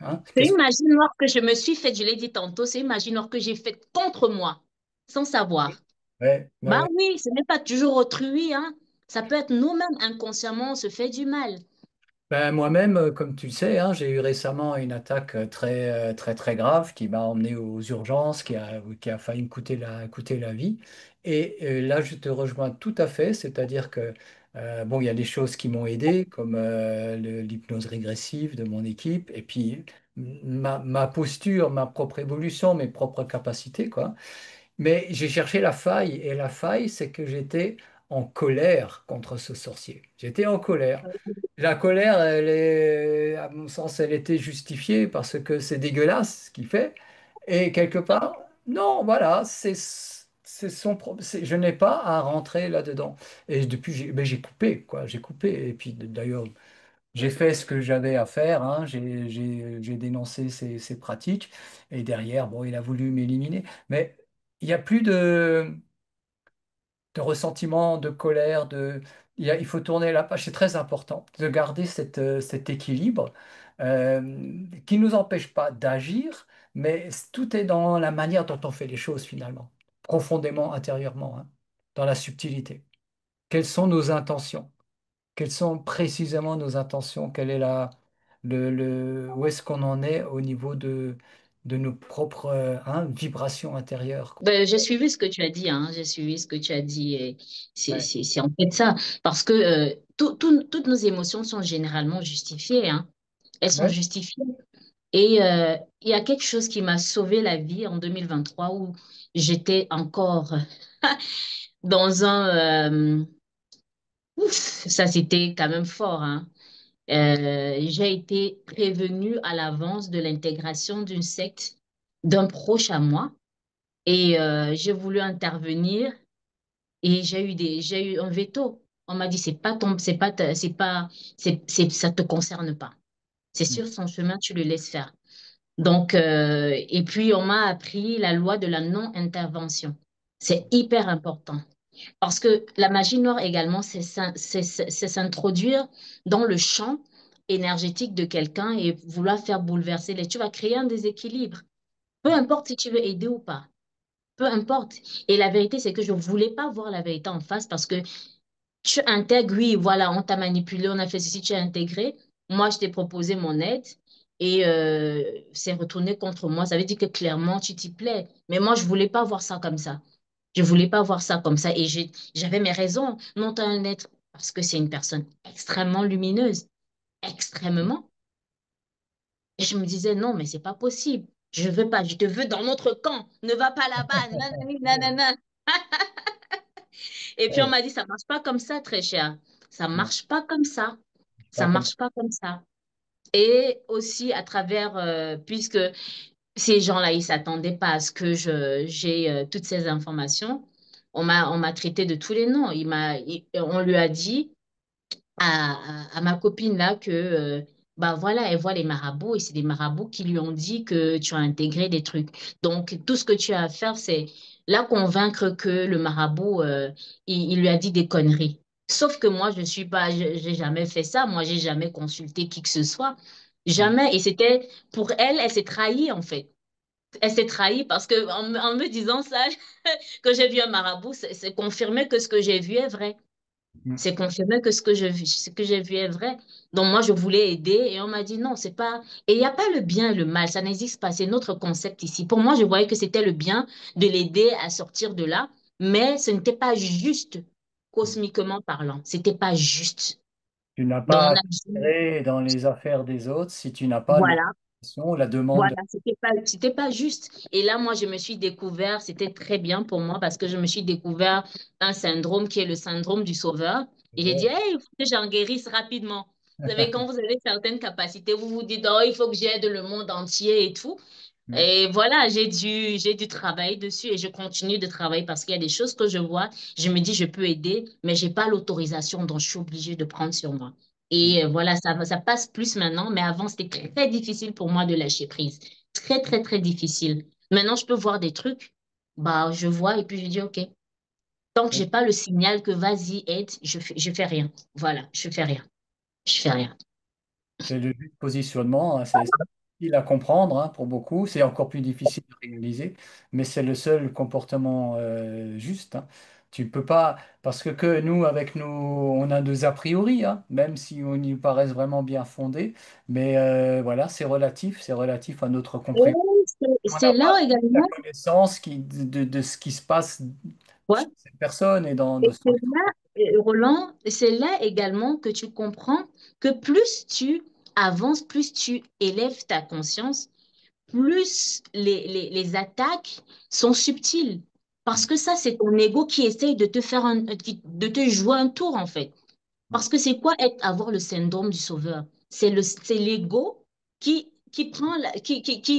hein, c'est une magie noire que je me suis faite, je l'ai dit tantôt, c'est une magie noire que j'ai faite contre moi, sans savoir. ouais, ouais, Bah ouais. oui, ce n'est pas toujours autrui, hein. Ça peut être nous-mêmes inconsciemment, on se fait du mal. Ben, moi-même, comme tu le sais, hein, j'ai eu récemment une attaque très, très grave qui m'a emmené aux urgences, qui a failli me coûter la vie. Et là, je te rejoins tout à fait, c'est-à-dire que, bon, il y a des choses qui m'ont aidé, comme l'hypnose régressive de mon équipe, et puis ma posture, ma propre évolution, mes propres capacités, quoi. Mais j'ai cherché la faille, et la faille, c'est que j'étais en colère contre ce sorcier. J'étais en colère. La colère, à mon sens, elle était justifiée parce que c'est dégueulasse ce qu'il fait. Et quelque part, non, voilà, je n'ai pas à rentrer là-dedans. Et depuis, j'ai coupé, quoi, j'ai coupé. Et puis d'ailleurs, j'ai fait ce que j'avais à faire, hein. J'ai dénoncé ces pratiques. Et derrière, bon, il a voulu m'éliminer. Mais il n'y a plus de ressentiment, de colère, il faut tourner la page. C'est très important de garder cet équilibre qui ne nous empêche pas d'agir, mais tout est dans la manière dont on fait les choses finalement, profondément, intérieurement, hein, dans la subtilité. Quelles sont nos intentions? Quelles sont précisément nos intentions? Quelle est où est-ce qu'on en est au niveau de nos propres hein, vibrations intérieures, quoi. Ben, j'ai suivi ce que tu as dit, hein. J'ai suivi ce que tu as dit. Et Ouais. c'est en fait ça. Parce que toutes nos émotions sont généralement justifiées, hein. Elles sont Ouais. justifiées. Et il y a quelque chose qui m'a sauvé la vie en 2023 où j'étais encore dans ouf, ça c'était quand même fort, hein. J'ai été prévenue à l'avance de l'intégration d'une secte d'un proche à moi et j'ai voulu intervenir et j'ai eu un veto. On m'a dit ça te concerne pas. C'est Mm. sur son chemin, tu le laisses faire. Donc, et puis on m'a appris la loi de la non-intervention. C'est hyper important. Parce que la magie noire également, c'est s'introduire dans le champ énergétique de quelqu'un et vouloir faire bouleverser les. Tu vas créer un déséquilibre. Peu importe si tu veux aider ou pas. Peu importe. Et la vérité, c'est que je ne voulais pas voir la vérité en face parce que tu intègres, oui, voilà, on t'a manipulé, on a fait ceci, tu as intégré. Moi, je t'ai proposé mon aide et c'est retourné contre moi. Ça veut dire que clairement, tu t'y plais. Mais moi, je voulais pas voir ça comme ça. Je voulais pas voir ça comme ça et j'avais mes raisons. Non, t'as un être parce que c'est une personne extrêmement lumineuse, extrêmement. Et je me disais, non, mais c'est pas possible. Je veux pas, je te veux dans notre camp. Ne va pas là-bas. Nanani, nanana. Et puis on Ouais. m'a dit, ça marche pas comme ça, très cher. Ça Non, marche pas comme ça. pas Ça comme ça. marche pas comme ça. Et aussi à travers, puisque ces gens-là, ils s'attendaient pas à ce que j'ai toutes ces informations, on m'a traité de tous les noms. On lui a dit à ma copine là que, bah voilà, elle voit les marabouts et c'est des marabouts qui lui ont dit que tu as intégré des trucs. Donc, tout ce que tu as à faire, c'est la convaincre que le marabout, il lui a dit des conneries. Sauf que moi, je suis pas, j'ai jamais fait ça. Moi, j'ai jamais consulté qui que ce soit. Mm. Jamais. Et c'était, pour elle, elle s'est trahie, en fait. Elle s'est trahie parce que en me disant ça, que j'ai vu un marabout, c'est confirmé que ce que j'ai vu est vrai. Mm. C'est confirmé que ce que j'ai vu est vrai. Donc moi, je voulais aider et on m'a dit non, c'est pas... Et il n'y a pas le bien et le mal, ça n'existe pas, c'est notre concept ici. Pour moi, je voyais que c'était le bien de l'aider à sortir de là, mais ce n'était pas juste, cosmiquement parlant. C'était pas juste. Tu n'as Donc pas on à a dit, t'intégrer dans les affaires des autres si tu n'as pas voilà, l'autorisation, la demande voilà, de... c'était pas juste. Et là, moi, je me suis découvert, c'était très bien pour moi parce que je me suis découvert un syndrome qui est le syndrome du sauveur. Et j'ai dit, hey, il faut que j'en guérisse rapidement. Vous savez, quand vous avez certaines capacités, vous vous dites, oh, il faut que j'aide le monde entier et tout. Mm. Et voilà, j'ai dû travailler dessus et je continue de travailler parce qu'il y a des choses que je vois, je me dis, je peux aider, mais j'ai pas l'autorisation, donc je suis obligée de prendre sur moi. Mm. Et voilà, ça passe plus maintenant, mais avant, c'était très difficile pour moi de lâcher prise. Très, très, très difficile. Maintenant, je peux voir des trucs, bah, je vois et puis je dis, OK, tant que j'ai pas le signal que vas-y, aide, je fais rien. Voilà, je fais rien. Je fais rien. C'est le juste positionnement, hein, c'est difficile à comprendre hein, pour beaucoup, c'est encore plus difficile à réaliser, mais c'est le seul comportement juste. Hein. Tu ne peux pas, parce que nous, avec nous, on a des a priori, hein, même si on y paraissent vraiment bien fondés, mais voilà, c'est relatif à notre compréhension. Et On c'est n'a là pas la également. connaissance de ce qui se passe Ouais. chez cette personne et dans Et de son... c'est là, Roland, c'est là également que tu comprends que plus tu avances, plus tu élèves ta conscience, plus les attaques sont subtiles. Parce que ça, c'est ton ego qui essaye de te faire de te jouer un tour, en fait. Parce que c'est quoi avoir le syndrome du sauveur? C'est l'ego qui prend qui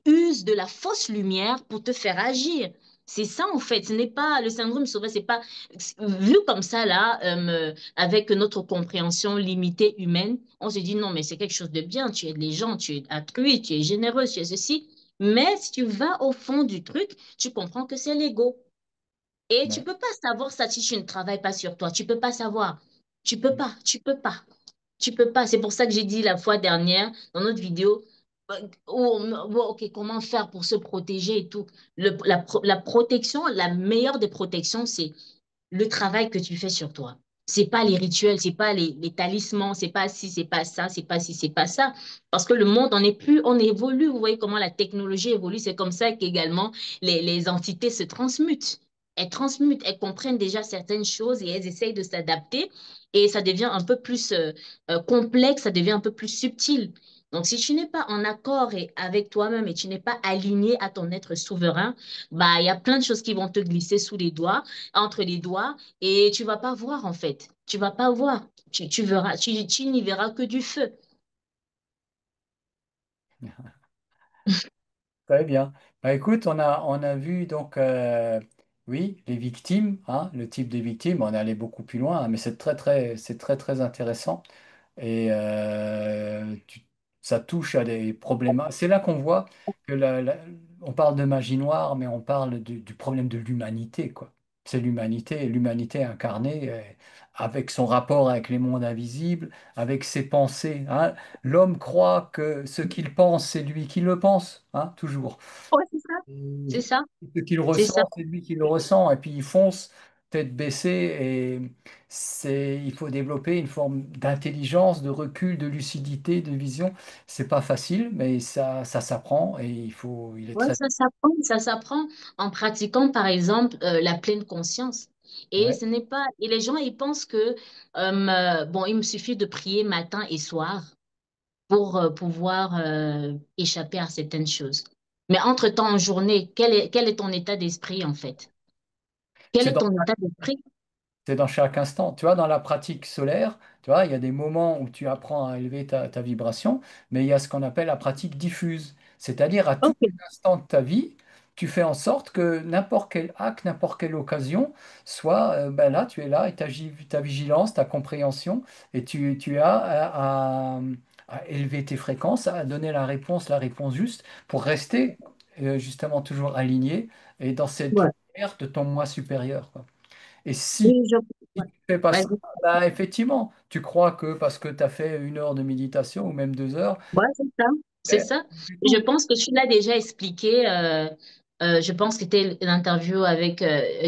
use de la fausse lumière pour te faire agir. C'est ça, en fait. Ce n'est pas le syndrome du sauveur, c'est pas vu comme ça, là, avec notre compréhension limitée humaine, on se dit non, mais c'est quelque chose de bien. Tu aides les gens, tu es altruiste, tu es généreux, tu es ceci. Mais si tu vas au fond du truc, tu comprends que c'est l'ego. Et tu Ouais. peux pas savoir ça si tu ne travailles pas sur toi. Tu peux pas savoir. Tu peux pas. Tu peux pas. Tu peux pas. C'est pour ça que j'ai dit la fois dernière dans notre vidéo, ok, comment faire pour se protéger et tout. La protection, la meilleure des protections, c'est le travail que tu fais sur toi. C'est pas les rituels, c'est pas les talismans, c'est pas si, c'est pas ça, c'est pas si, c'est pas ça. Parce que le monde, on est plus, on évolue. Vous voyez comment la technologie évolue. C'est comme ça qu'également les entités se transmutent. Elles transmutent, elles comprennent déjà certaines choses et elles essayent de s'adapter. Et ça devient un peu plus complexe, ça devient un peu plus subtil. Donc, si tu n'es pas en accord avec toi-même et tu n'es pas aligné à ton être souverain, bah, il y a plein de choses qui vont te glisser sous les doigts entre les doigts et tu vas pas voir en fait. Tu vas pas voir. Tu verras, tu n'y verras que du feu. Très bien. Bah, écoute, on a vu donc, oui, les victimes, hein, le type des victimes, on est allé beaucoup plus loin, hein, mais c'est très, très intéressant. Et ça touche à des problèmes. C'est là qu'on voit que on parle de magie noire, mais on parle du problème de l'humanité, quoi. C'est l'humanité, l'humanité incarnée avec son rapport avec les mondes invisibles, avec ses pensées. Hein. L'homme croit que ce qu'il pense, c'est lui qui le pense, hein, toujours. Ouais, c'est ça. C'est Et ça. ce qu'il C'est ça. ressent, c'est lui qui le ressent. Et puis il fonce tête baissée. Et il faut développer une forme d'intelligence, de recul, de lucidité, de vision. C'est pas facile, mais ça s'apprend. Et il est Ouais, très... ça s'apprend en pratiquant, par exemple, la pleine conscience. Et Ouais. ce n'est pas, et les gens, ils pensent que, bon, il me suffit de prier matin et soir pour pouvoir échapper à certaines choses. Mais entre-temps, en journée, quel est ton état d'esprit, en fait? Quel C'est est dans ton état d'esprit? C'est dans chaque instant. Tu vois, dans la pratique solaire, tu vois, il y a des moments où tu apprends à élever ta vibration, mais il y a ce qu'on appelle la pratique diffuse. C'est-à-dire, à tout Ok. instant de ta vie, tu fais en sorte que n'importe quel acte, n'importe quelle occasion soit, ben là, tu es là et ta vigilance, ta compréhension, et tu as à élever tes fréquences, à donner la réponse juste, pour rester justement toujours aligné et dans cette Ouais. lumière de ton moi supérieur, quoi. Et si Oui, Si Ouais. tu fais pas ça, Vas-y. bah, effectivement, tu crois que parce que tu as fait 1 heure de méditation ou même 2 heures, Ouais, c'est ça. C'est ben, ça. du Je tout. pense que tu l'as déjà expliqué. Je pense que c'était l'interview avec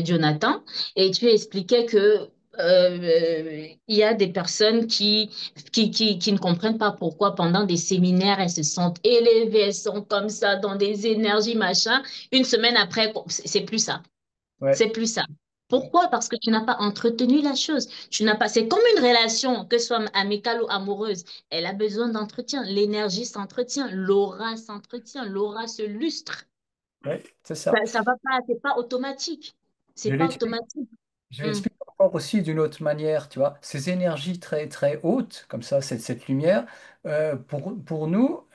Jonathan. Et tu expliquais que il y a des personnes qui ne comprennent pas pourquoi pendant des séminaires, elles se sentent élevées, elles sont comme ça, dans des énergies, machin. Une semaine après, c'est plus ça. Ouais. C'est plus ça. Pourquoi? Parce que tu n'as pas entretenu la chose. Tu n'as pas. C'est comme une relation, que ce soit amicale ou amoureuse. Elle a besoin d'entretien. L'énergie s'entretient, l'aura se lustre. Ouais, c'est ça. Ça va pas, c'est pas automatique. C'est Je pas l'explique. automatique. Je Hum. l'explique encore aussi d'une autre manière, tu vois. Ces énergies très, très hautes, comme ça, cette lumière, pour nous,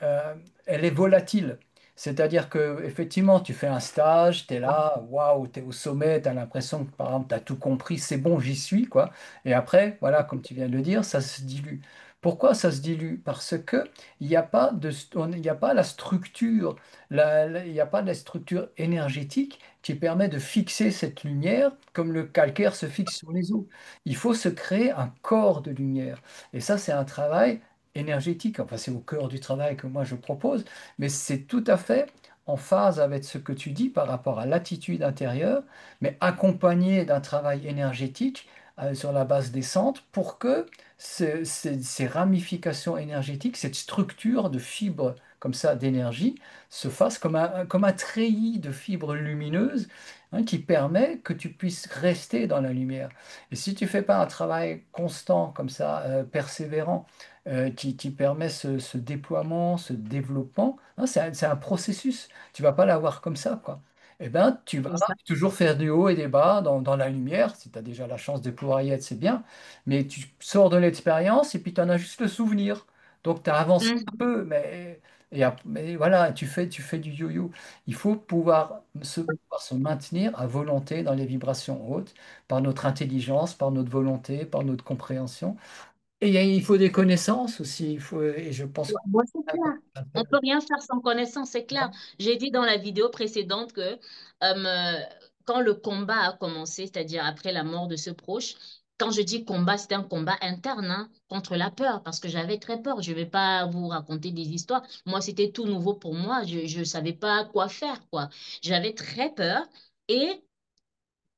elle est volatile. C'est-à-dire que effectivement, tu fais un stage, tu es là, waouh, tu es au sommet, tu as l'impression que, par exemple, tu as tout compris, c'est bon, j'y suis, quoi. Et après, voilà, comme tu viens de le dire, ça se dilue. Pourquoi ça se dilue? Parce que il n'y a pas il n'y a pas la structure, il n'y a pas de la structure énergétique qui permet de fixer cette lumière comme le calcaire se fixe sur les eaux. Il faut se créer un corps de lumière. Et ça, c'est un travail énergétique. Enfin, c'est au cœur du travail que moi je propose, mais c'est tout à fait en phase avec ce que tu dis par rapport à l'attitude intérieure, mais accompagné d'un travail énergétique sur la base des centres pour que ces ramifications énergétiques, cette structure de fibres comme ça d'énergie, se fasse comme un treillis de fibres lumineuses, qui permet que tu puisses rester dans la lumière. Et si tu fais pas un travail constant comme ça, persévérant, qui permet ce déploiement, ce développement, hein, c'est un processus. Tu vas pas l'avoir comme ça, quoi. Eh ben, tu vas C'est ça. toujours faire du haut et des bas dans la lumière. Si tu as déjà la chance de pouvoir y être, c'est bien. Mais tu sors de l'expérience et puis tu en as juste le souvenir. Donc, tu as avancé un Hum. peu, mais voilà, tu fais du yo-yo. Il faut pouvoir se maintenir à volonté dans les vibrations hautes, par notre intelligence, par notre volonté, par notre compréhension. Et il faut des connaissances aussi. Et je pense Ouais, que ouais, c'est c'est clair. On peut rien faire sans connaissance, c'est clair. J'ai dit dans la vidéo précédente que quand le combat a commencé, c'est-à-dire après la mort de ce proche, quand je dis combat, c'était un combat interne hein, contre la peur, parce que j'avais très peur. Je ne vais pas vous raconter des histoires. Moi, c'était tout nouveau pour moi. Je ne savais pas quoi faire, quoi. J'avais très peur. Et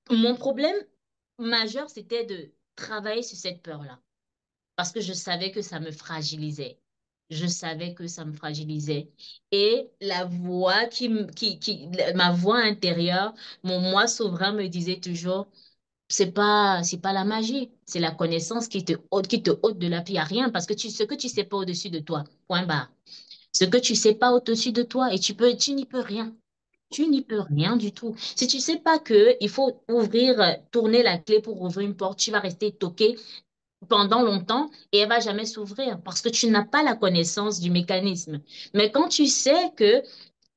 mon problème majeur, c'était de travailler sur cette peur-là parce que je savais que ça me fragilisait. Je savais que ça me fragilisait. Et la voix ma voix intérieure, mon moi souverain me disait toujours, c'est pas la magie, c'est la connaissance qui te ôte de la vie à rien parce que ce que tu sais pas au-dessus de toi, point barre. Ce que tu sais pas au-dessus de toi et tu n'y peux rien. Tu n'y peux rien du tout. Si tu sais pas que il faut ouvrir, tourner la clé pour ouvrir une porte, tu vas rester toqué pendant longtemps et elle va jamais s'ouvrir parce que tu n'as pas la connaissance du mécanisme. Mais quand tu sais que,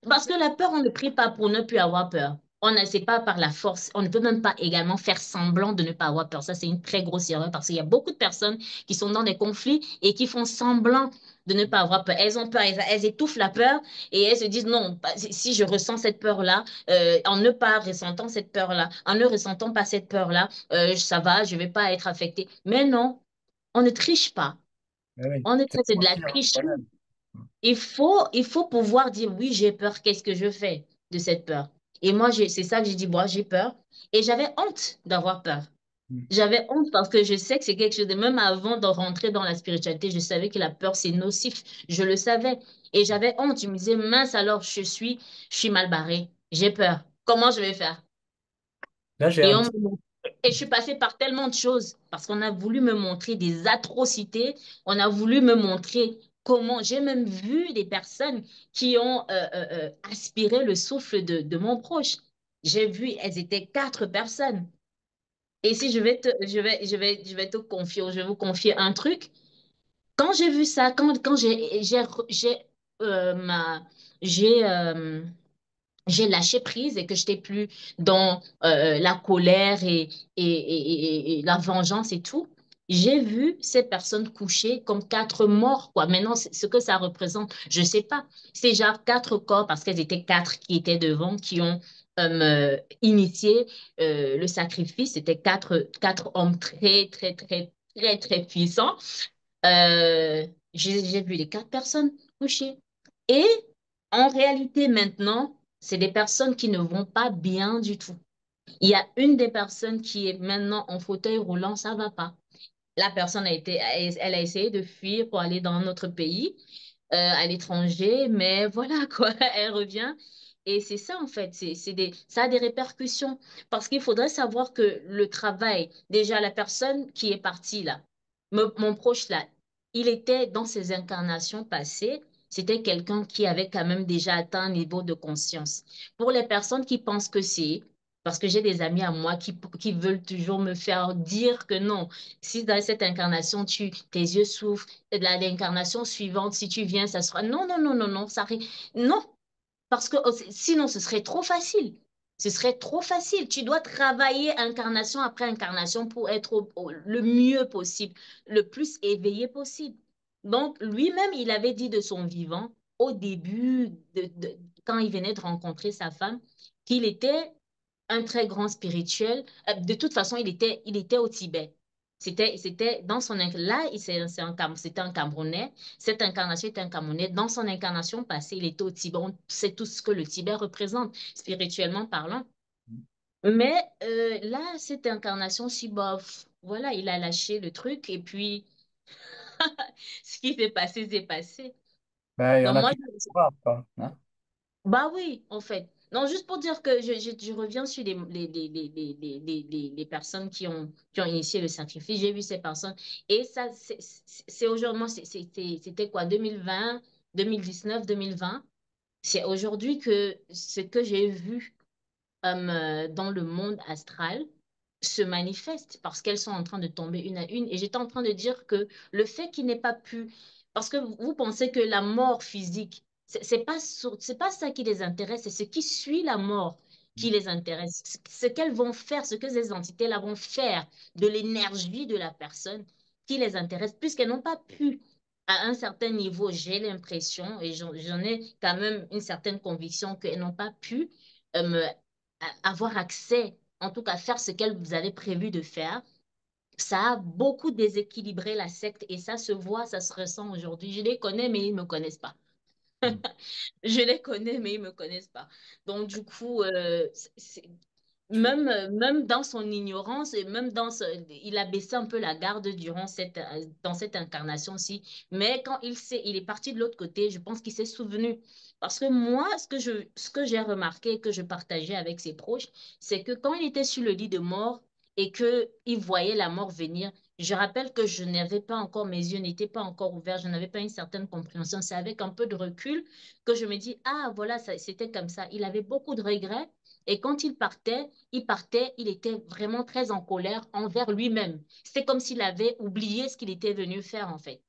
parce que la peur, on ne prie pas pour ne plus avoir peur. On ne sait pas par la force. On ne peut même pas également faire semblant de ne pas avoir peur. Ça, c'est une très grosse erreur parce qu'il y a beaucoup de personnes qui sont dans des conflits et qui font semblant de ne pas avoir peur. Elles ont peur, elles étouffent la peur et elles se disent non, si je ressens cette peur-là, en ne pas ressentant cette peur-là, en ne ressentant pas cette peur-là, ça va, je ne vais pas être affectée. Mais non, on ne triche pas. Oui, oui. On ne C'est c'est de la conscient, tricherie. voilà. Il faut pouvoir dire oui, j'ai peur, qu'est-ce que je fais de cette peur? Et moi, c'est ça que j'ai dit, moi, j'ai peur. Et j'avais honte d'avoir peur. Mm. J'avais honte parce que je sais que c'est quelque chose de, même avant de rentrer dans la spiritualité, je savais que la peur, c'est nocif. Je le savais. Et j'avais honte. Je me disais, mince, alors je suis mal barrée. J'ai peur. Comment je vais faire? Là, j'ai Et, un on, petit. me- et je suis passée par tellement de choses parce qu'on a voulu me montrer des atrocités, on a voulu me montrer comment. J'ai même vu des personnes qui ont aspiré le souffle de mon proche. J'ai vu, elles étaient 4 personnes. Et si je vais te confier, je vais vous confier un truc. Quand j'ai vu ça, quand ma, j'ai, j'ai lâché prise et que je n'étais plus dans la colère et la vengeance et tout, j'ai vu ces personnes couchées comme 4 morts, quoi. Maintenant, ce que ça représente, je ne sais pas. C'est genre 4 corps parce qu'elles étaient 4 qui étaient devant, qui ont initié le sacrifice. C'était quatre hommes très, très, très, très, très puissants. J'ai vu les quatre personnes couchées. Et en réalité, maintenant, c'est des personnes qui ne vont pas bien du tout. Il y a une des personnes qui est maintenant en fauteuil roulant, ça va pas. La personne elle a essayé de fuir pour aller dans un autre pays, à l'étranger, mais voilà quoi, elle revient. Et c'est ça en fait, ça a des répercussions parce qu'il faudrait savoir que le travail, déjà la personne qui est partie là, mon proche là, il était dans ses incarnations passées, c'était quelqu'un qui avait quand même déjà atteint un niveau de conscience. Pour les personnes qui pensent que c'est, parce que j'ai des amis à moi qui veulent toujours me faire dire que non, si dans cette incarnation, tes yeux souffrent, l'incarnation suivante, si tu viens, ça sera... Non, non, non, non, non, non, parce que sinon, ce serait trop facile. Ce serait trop facile. Tu dois travailler incarnation après incarnation pour être le mieux possible, le plus éveillé possible. Donc, lui-même, il avait dit de son vivant, au début, quand il venait de rencontrer sa femme, qu'il était un très grand spirituel. De toute façon, il était au Tibet. C'était dans son là, c'était un Camerounais. Cette incarnation était un Camerounais. Dans son incarnation passée, il était au Tibet. On sait tout ce que le Tibet représente, spirituellement parlant. Mais là, cette incarnation, si bof, voilà, il a lâché le truc et puis ce qui s'est passé, s'est passé. Ben, il y en Donc a moi, qui croient, quoi, hein. bah oui, en fait. Non, juste pour dire que je reviens sur les personnes qui ont initié le sacrifice. J'ai vu ces personnes. Et ça, c'est aujourd'hui, c'était quoi, 2020, 2019, 2020. C'est aujourd'hui que ce que j'ai vu dans le monde astral se manifestent parce qu'elles sont en train de tomber une à une. Et j'étais en train de dire que le fait qu'il n'ait pas pu, parce que vous pensez que la mort physique, c'est pas ça qui les intéresse, c'est ce qui suit la mort qui les intéresse. Ce qu'elles vont faire, ce que ces entités-là vont faire de l'énergie de la personne qui les intéresse, puisqu'elles n'ont pas pu. À un certain niveau, j'ai l'impression, et j'en ai quand même une certaine conviction qu'elles n'ont pas pu me avoir accès, en tout cas faire ce qu'elle vous avait prévu de faire, ça a beaucoup déséquilibré la secte et ça se voit, ça se ressent aujourd'hui. Je les connais, mais ils ne me connaissent pas. Mm. Je les connais, mais ils ne me connaissent pas. Donc, du coup, Tu- même dans son ignorance et même il a baissé un peu la garde durant dans cette incarnation-ci. Mais quand il est parti de l'autre côté, je pense qu'il s'est souvenu. Parce que moi, ce que j'ai remarqué et que je partageais avec ses proches, c'est que quand il était sur le lit de mort et qu'il voyait la mort venir, je rappelle que je n'avais pas encore, mes yeux n'étaient pas encore ouverts, je n'avais pas une certaine compréhension. C'est avec un peu de recul que je me dis, ah, voilà, c'était comme ça. Il avait beaucoup de regrets. Et quand il était vraiment très en colère envers lui-même. C'est comme s'il avait oublié ce qu'il était venu faire, en fait.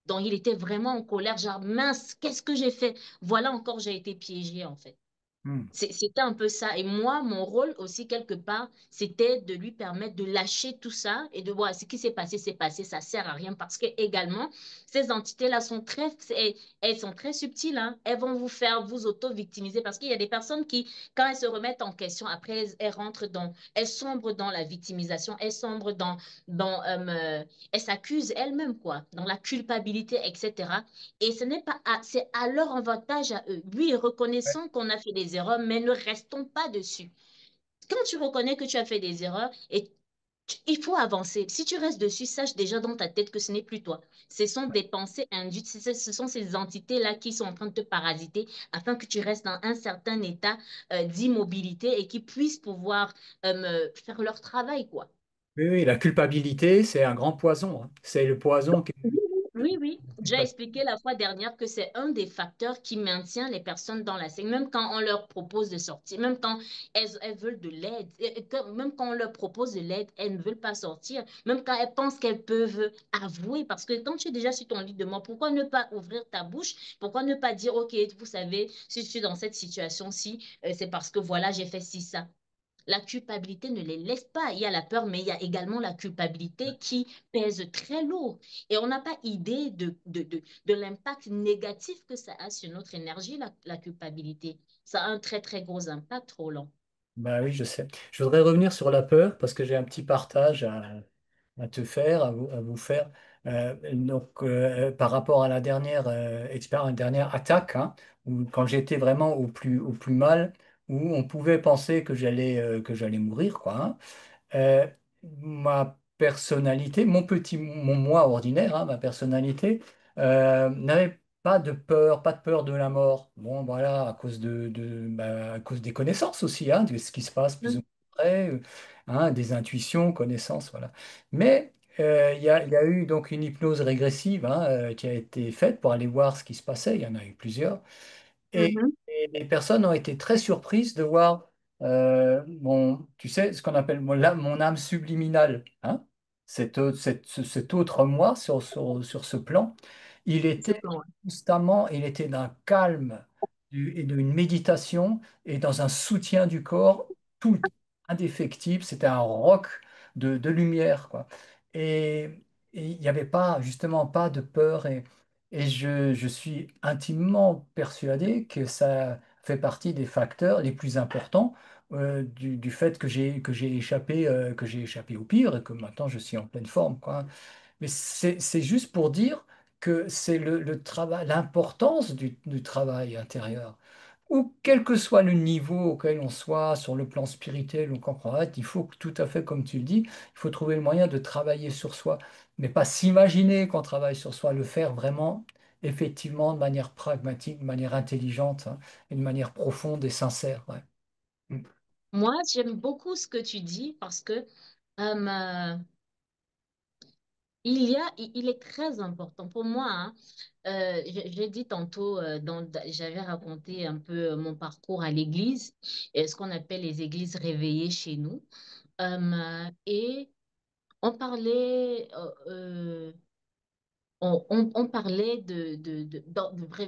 Donc, il était vraiment en colère, genre, mince, qu'est-ce que j'ai fait? Voilà encore, j'ai été piégée, en fait. mm. C'était un peu ça. Et moi, mon rôle aussi, quelque part, c'était de lui permettre de lâcher tout ça et de voir ce qui s'est passé, ça sert à rien parce que également, ces entités-là elles sont très subtiles, hein. Elles vont vous faire vous auto-victimiser parce qu'il y a des personnes qui, quand elles se remettent en question, après, elles sombrent dans la victimisation, elles sombrent elles s'accusent elles-mêmes, quoi, dans la culpabilité, etc. Et ce n'est pas c'est à leur avantage à eux. Oui, reconnaissons qu'on a fait des erreurs, mais ne restons pas dessus. Quand tu reconnais que tu as fait des erreurs, il faut avancer. Si tu restes dessus, sache déjà dans ta tête que ce n'est plus toi. Ce sont des pensées induites, ce sont ces entités-là qui sont en train de te parasiter afin que tu restes dans un certain état d'immobilité et qu'ils puissent pouvoir faire leur travail, quoi. Oui, oui, la culpabilité, c'est un grand poison, hein. C'est le poison qui Oui, oui, oui. J'ai expliqué la fois dernière que c'est un des facteurs qui maintient les personnes dans la secte, même quand on leur propose de sortir, même quand elles veulent de l'aide, même quand on leur propose de l'aide, elles ne veulent pas sortir, même quand elles pensent qu'elles peuvent avouer, parce que quand tu es déjà sur ton lit de mort, pourquoi ne pas ouvrir ta bouche? Pourquoi ne pas dire, OK, vous savez, si je suis dans cette situation-ci, c'est parce que voilà, j'ai fait ci, ça. La culpabilité ne les laisse pas. Il y a la peur, mais il y a également la culpabilité qui pèse très lourd. Et on n'a pas idée de l'impact négatif que ça a sur notre énergie, la culpabilité. Ça a un très, très gros impact, Roland. Bah oui, je sais. Je voudrais revenir sur la peur parce que j'ai un petit partage à te faire, à vous faire. Par rapport à la dernière expérience, la dernière attaque, hein, où, quand j'étais vraiment au plus mal, où on pouvait penser que j'allais mourir, quoi, hein. Euh, Ma personnalité, mon moi ordinaire, hein, ma personnalité, n'avait pas de peur de la mort. Bon, voilà, à cause des connaissances aussi, hein, de ce qui se passe plus ou Mhm, moins près, hein, des intuitions, connaissances, voilà. Mais il y a eu donc une hypnose régressive, hein, qui a été faite pour aller voir ce qui se passait. Il y en a eu plusieurs. mhm, Et les personnes ont été très surprises de voir tu sais, ce qu'on appelle mon âme subliminale, hein, cet autre moi sur ce plan. Il ce était plan. constamment, il était d'un calme et d'une méditation et dans un soutien du corps tout le temps, indéfectible. C'était un roc de lumière, quoi. Et, et il n'y avait pas, justement, pas de peur. Et je suis intimement persuadé que ça fait partie des facteurs les plus importants du fait que j'ai échappé au pire et que maintenant je suis en pleine forme, quoi. Mais c'est juste pour dire que c'est le travail, l'importance du travail intérieur. Ou quel que soit le niveau auquel on soit, sur le plan spirituel ou corporel, il faut tout à fait, comme tu le dis, il faut trouver le moyen de travailler sur soi, mais pas s'imaginer qu'on travaille sur soi, le faire vraiment, effectivement, de manière pragmatique, de manière intelligente, hein, et de manière profonde et sincère. Ouais. Mm. Moi, j'aime beaucoup ce que tu dis parce que euh, il est très important pour moi, hein. J'ai dit tantôt, j'avais raconté un peu mon parcours à l'église, et ce qu'on appelle les églises réveillées chez nous. Et on parlait, on parlait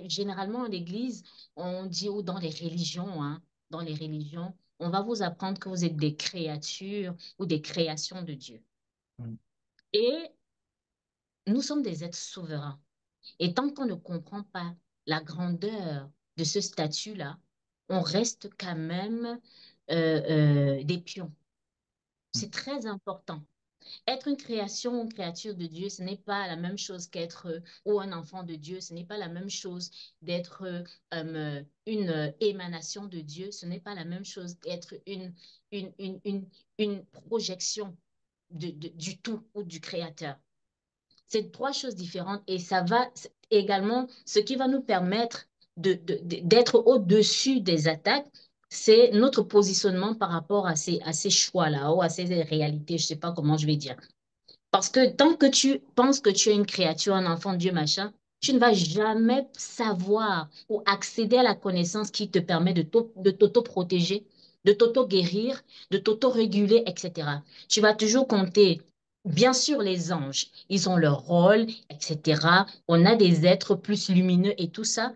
généralement à l'église, on dit, ou dans les religions, hein, dans les religions, on va vous apprendre que vous êtes des créatures ou des créations de Dieu. Mm. Et nous sommes des êtres souverains. Et tant qu'on ne comprend pas la grandeur de ce statut-là, on reste quand même des pions. Mm. C'est très important. Être une création ou une créature de Dieu, ce n'est pas la même chose qu'être ou un enfant de Dieu, ce n'est pas la même chose d'être une émanation de Dieu, ce n'est pas la même chose d'être une, une, une, une projection du tout ou du créateur. C'est trois choses différentes et ça va également, ce qui va nous permettre d'être au-dessus des attaques, c'est notre positionnement par rapport à ces choix-là ou à ces réalités, je ne sais pas comment je vais dire. Parce que tant que tu penses que tu es une créature, un enfant de Dieu, machin, tu ne vas jamais savoir ou accéder à la connaissance qui te permet de t'auto-protéger, de t'auto-guérir, de t'auto-réguler, etc. Tu vas toujours compter, bien sûr, les anges, ils ont leur rôle, etc. On a des êtres plus lumineux et tout ça,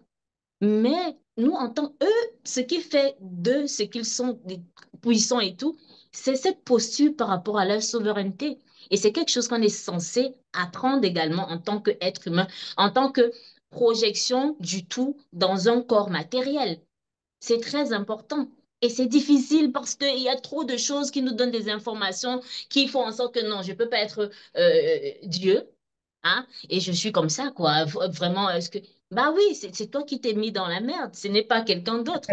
mais nous, en tant eux, ce qui fait d'eux ce qu'ils sont, des puissants et tout, c'est cette posture par rapport à leur souveraineté. Et c'est quelque chose qu'on est censé apprendre également en tant qu'être humain, en tant que projection du tout dans un corps matériel. C'est très important. Et c'est difficile parce qu'il y a trop de choses qui nous donnent des informations qui font en sorte que non, je ne peux pas être Dieu, hein, et je suis comme ça, quoi. Vraiment, est-ce que... Bah oui, c'est toi qui t'es mis dans la merde, ce n'est pas quelqu'un d'autre.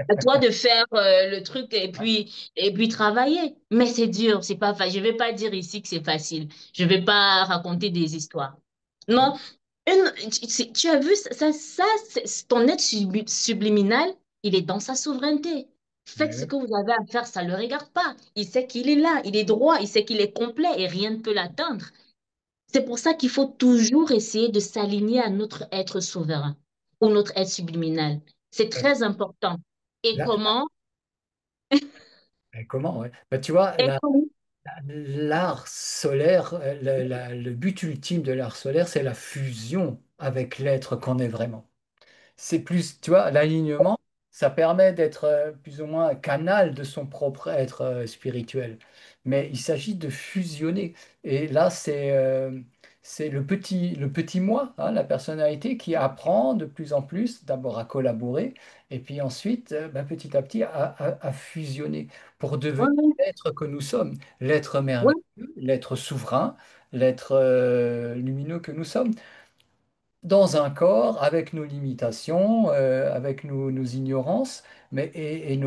À toi de faire le truc et puis travailler. Mais c'est dur, c'est pas facile. Je vais pas dire ici que c'est facile. Je vais pas raconter des histoires. Non, tu as vu, ton être subliminal, il est dans sa souveraineté. Faites Ouais, ce ouais. que vous avez à faire, ça ne le regarde pas. Il sait qu'il est là, il est droit, il sait qu'il est complet et rien ne peut l'atteindre. C'est pour ça qu'il faut toujours essayer de s'aligner à notre être souverain ou notre être subliminal. C'est très important. Et Là, comment? comment, ouais. Bah, tu vois, Et comment? l'art solaire, le but ultime de l'art solaire, c'est la fusion avec l'être qu'on est vraiment. C'est plus, tu vois, l'alignement, ça permet d'être plus ou moins un canal de son propre être spirituel. Mais il s'agit de fusionner. Et là, c'est le petit moi, hein, la personnalité qui apprend de plus en plus, d'abord à collaborer, et puis ensuite, ben, petit à petit, à fusionner pour devenir Ouais, l'être que nous sommes, l'être merveilleux, ouais, l'être souverain, l'être lumineux que nous sommes dans un corps avec nos limitations, avec nos ignorances, mais et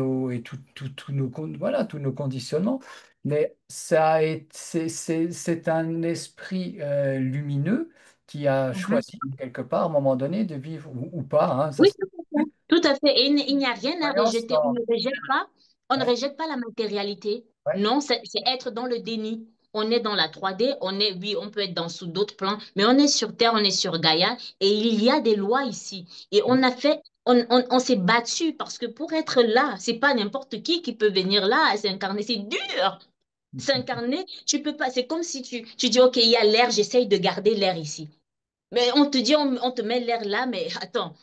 tous nos voilà tous nos conditionnements. Mais c'est un esprit lumineux qui a mhm. choisi quelque part à un moment donné de vivre ou pas. Hein, ça Oui, c'est tout à fait. Tout à fait. Et il n'y a rien à croyance rejeter. dans. On ne Ouais, rejette pas la matérialité. ouais. Non, c'est être dans le déni. On est dans la 3D, oui, on peut être dans sous d'autres plans, mais on est sur Terre, on est sur Gaïa, et il y a des lois ici. Et on s'est battu parce que pour être là, c'est pas n'importe qui peut venir là s'incarner. C'est dur. S'incarner, tu peux pas. C'est comme si tu dis, OK, il y a l'air, j'essaye de garder l'air ici. Mais on te dit, on te met l'air là, mais attends,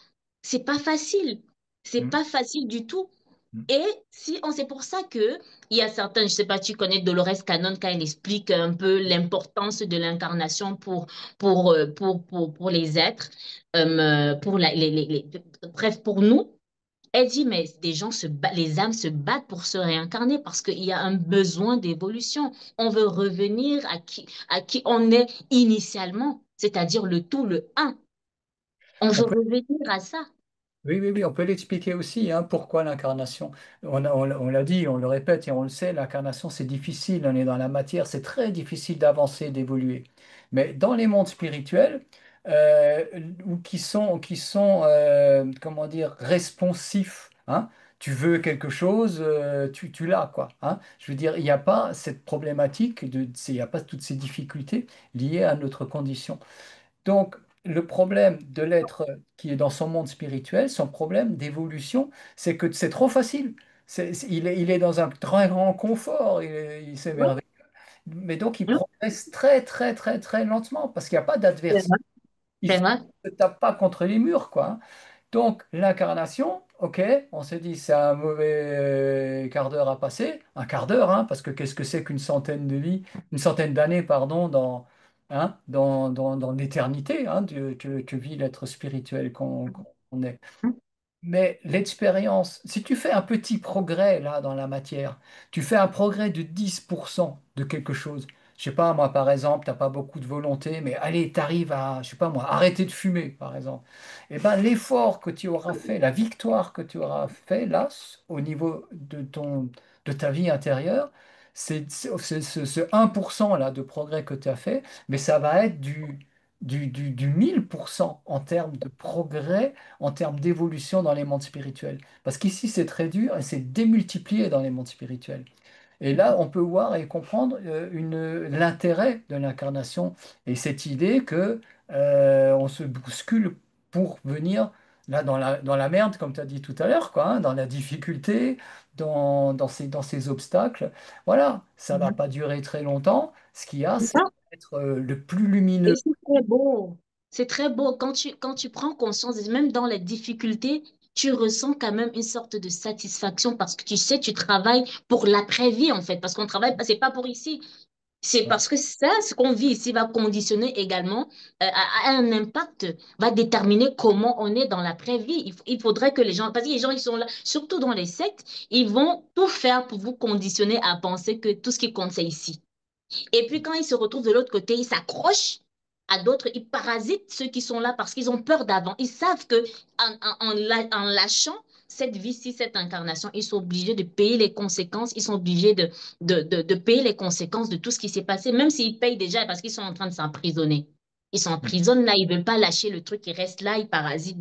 c'est pas facile. C'est Mm, pas facile du tout. mm. Et si on, c'est pour ça que il y a certains, je sais pas, tu connais Dolores Cannon quand elle explique un peu l'importance de l'incarnation pour les êtres, pour bref, pour nous. Elle dit, mais les âmes se battent pour se réincarner parce qu'il y a un besoin d'évolution. On veut revenir à qui on est initialement, c'est-à-dire le tout, le un. On On veut peut revenir à ça. Oui, oui, oui, on peut l'expliquer aussi, hein, pourquoi l'incarnation. On l'a dit, on le répète et on le sait, l'incarnation, c'est difficile, on est dans la matière, c'est très difficile d'avancer, d'évoluer. Mais dans les mondes spirituels, euh, ou comment dire, responsifs, hein, tu veux quelque chose, tu l'as, quoi. Hein. Je veux dire, il n'y a pas cette problématique, il n'y a pas toutes ces difficultés liées à notre condition. Donc, le problème de l'être qui est dans son monde spirituel, son problème d'évolution, c'est que c'est trop facile. Il est dans un très grand confort, il Oui, s'émerveille. Mais donc, il oui, progresse très, très, très, très lentement parce qu'il n'y a pas c'est d'adversité. vrai. Il C'est ne vrai. se tape pas contre les murs, quoi. Hein. Donc, l'incarnation, ok, on s'est dit c'est un mauvais quart d'heure à passer, un quart d'heure, hein, parce que qu'est-ce que c'est qu'une centaine de vies, une centaine d'années, pardon, dans l'éternité hein, que vit l'être spirituel qu'on est. Mais l'expérience, si tu fais un petit progrès là dans la matière, tu fais un progrès de 10% de quelque chose. Je sais pas, moi par exemple, tu n'as pas beaucoup de volonté, mais allez, tu arrives à, je sais pas moi, arrêter de fumer par exemple. Eh ben, l'effort que tu auras fait, la victoire que tu auras fait là, au niveau de ta vie intérieure, ce 1% là de progrès que tu as fait, mais ça va être du 1000% en termes de progrès en termes d'évolution dans les mondes spirituels. Parce qu'ici, c'est très dur et c'est démultiplié dans les mondes spirituels. Et là, on peut voir et comprendre l'intérêt de l'incarnation et cette idée que on se bouscule pour venir là dans la merde, comme tu as dit tout à l'heure, quoi, hein, dans la difficulté, dans ces obstacles. Voilà, ça va Mhm. pas durer très longtemps. Ce qu'il y a, C'est c'est ça. être le plus Et lumineux. c'est très beau. C'est très beau. Quand tu prends conscience, et même dans les difficultés, tu ressens quand même une sorte de satisfaction parce que tu sais, tu travailles pour l'après-vie, en fait. Parce qu'on travaille, c'est pas pour ici. C'est Ouais. parce que ça, ce qu'on vit ici va conditionner également, a un impact, va déterminer comment on est dans l'après-vie. Il faudrait que les gens, parce que les gens, ils sont là, surtout dans les sectes, ils vont tout faire pour vous conditionner à penser que tout ce qui compte, c'est ici. Et puis quand ils se retrouvent de l'autre côté, ils s'accrochent à d'autres, ils parasitent ceux qui sont là parce qu'ils ont peur d'avant. Ils savent que en lâchant cette vie-ci, cette incarnation, ils sont obligés de payer les conséquences, ils sont obligés de payer les conséquences de tout ce qui s'est passé, même s'ils payent déjà parce qu'ils sont en train de s'emprisonner. Ils s'emprisonnent là, ils veulent pas lâcher le truc, ils restent là, ils parasitent,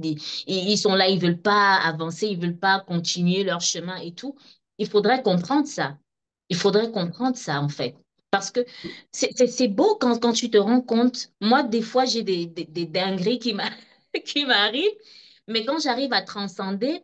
ils sont là, ils veulent pas avancer, ils veulent pas continuer leur chemin et tout. Il faudrait comprendre ça. Il faudrait comprendre ça, en fait. Parce que c'est beau quand tu te rends compte. Moi, des fois, j'ai des dingueries qui m'arrivent, mais quand j'arrive à transcender,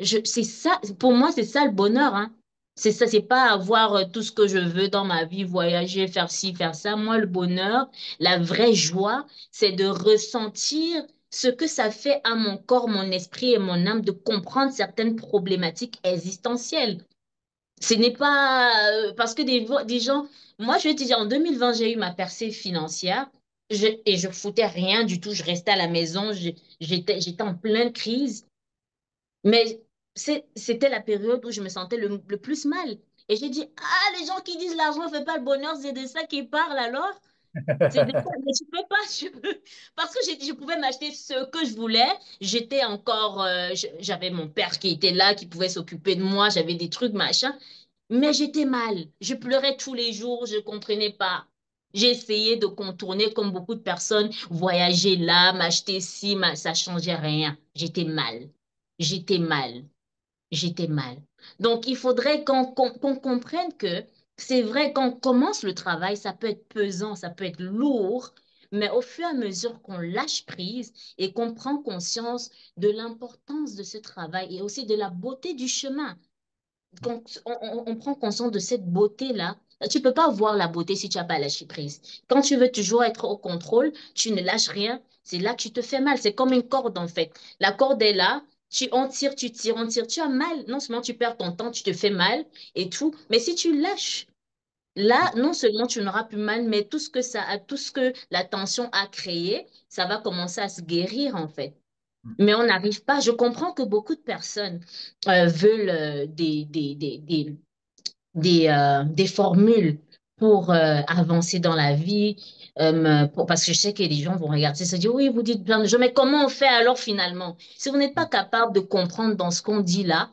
c'est ça, pour moi, c'est ça le bonheur, hein. C'est ça, c'est pas avoir tout ce que je veux dans ma vie, voyager, faire ci, faire ça. Moi, le bonheur, la vraie joie, c'est de ressentir ce que ça fait à mon corps, mon esprit et mon âme de comprendre certaines problématiques existentielles. Ce n'est pas parce que des gens, moi je vais te dire, en 2020, j'ai eu ma percée financière. Et je foutais rien du tout. Je restais à la maison. J'étais en pleine crise. Mais c'était la période où je me sentais le plus mal. Et j'ai dit, ah, les gens qui disent l'argent ne fait pas le bonheur, c'est de ça qu'ils parlent alors. C'est de ça, mais je peux pas, parce que je pouvais m'acheter ce que je voulais. J'étais encore, j'avais mon père qui était là, qui pouvait s'occuper de moi, j'avais des trucs, machin. Mais j'étais mal. Je pleurais tous les jours, je ne comprenais pas. J'ai essayé de contourner comme beaucoup de personnes, voyager là, m'acheter ci, ça changeait rien. J'étais mal. J'étais mal. J'étais mal. Donc, il faudrait qu'on comprenne que c'est vrai, quand on commence le travail, ça peut être pesant, ça peut être lourd, mais au fur et à mesure qu'on lâche prise et qu'on prend conscience de l'importance de ce travail et aussi de la beauté du chemin, quand on prend conscience de cette beauté-là, tu ne peux pas voir la beauté si tu n'as pas lâché prise. Quand tu veux toujours être au contrôle, tu ne lâches rien, c'est là que tu te fais mal. C'est comme une corde en fait. La corde est là, on tire, tu tires, on tire, tu as mal. Non seulement tu perds ton temps, tu te fais mal et tout, mais si tu lâches, là, non seulement tu n'auras plus mal, mais tout ce que la tension a créé, ça va commencer à se guérir en fait. Mais on n'arrive pas. Je comprends que beaucoup de personnes veulent des formules pour avancer dans la vie. Parce que je sais que les gens vont regarder ça et se dire, oui, vous dites plein de choses, mais comment on fait alors finalement? Si vous n'êtes pas capable de comprendre dans ce qu'on dit là,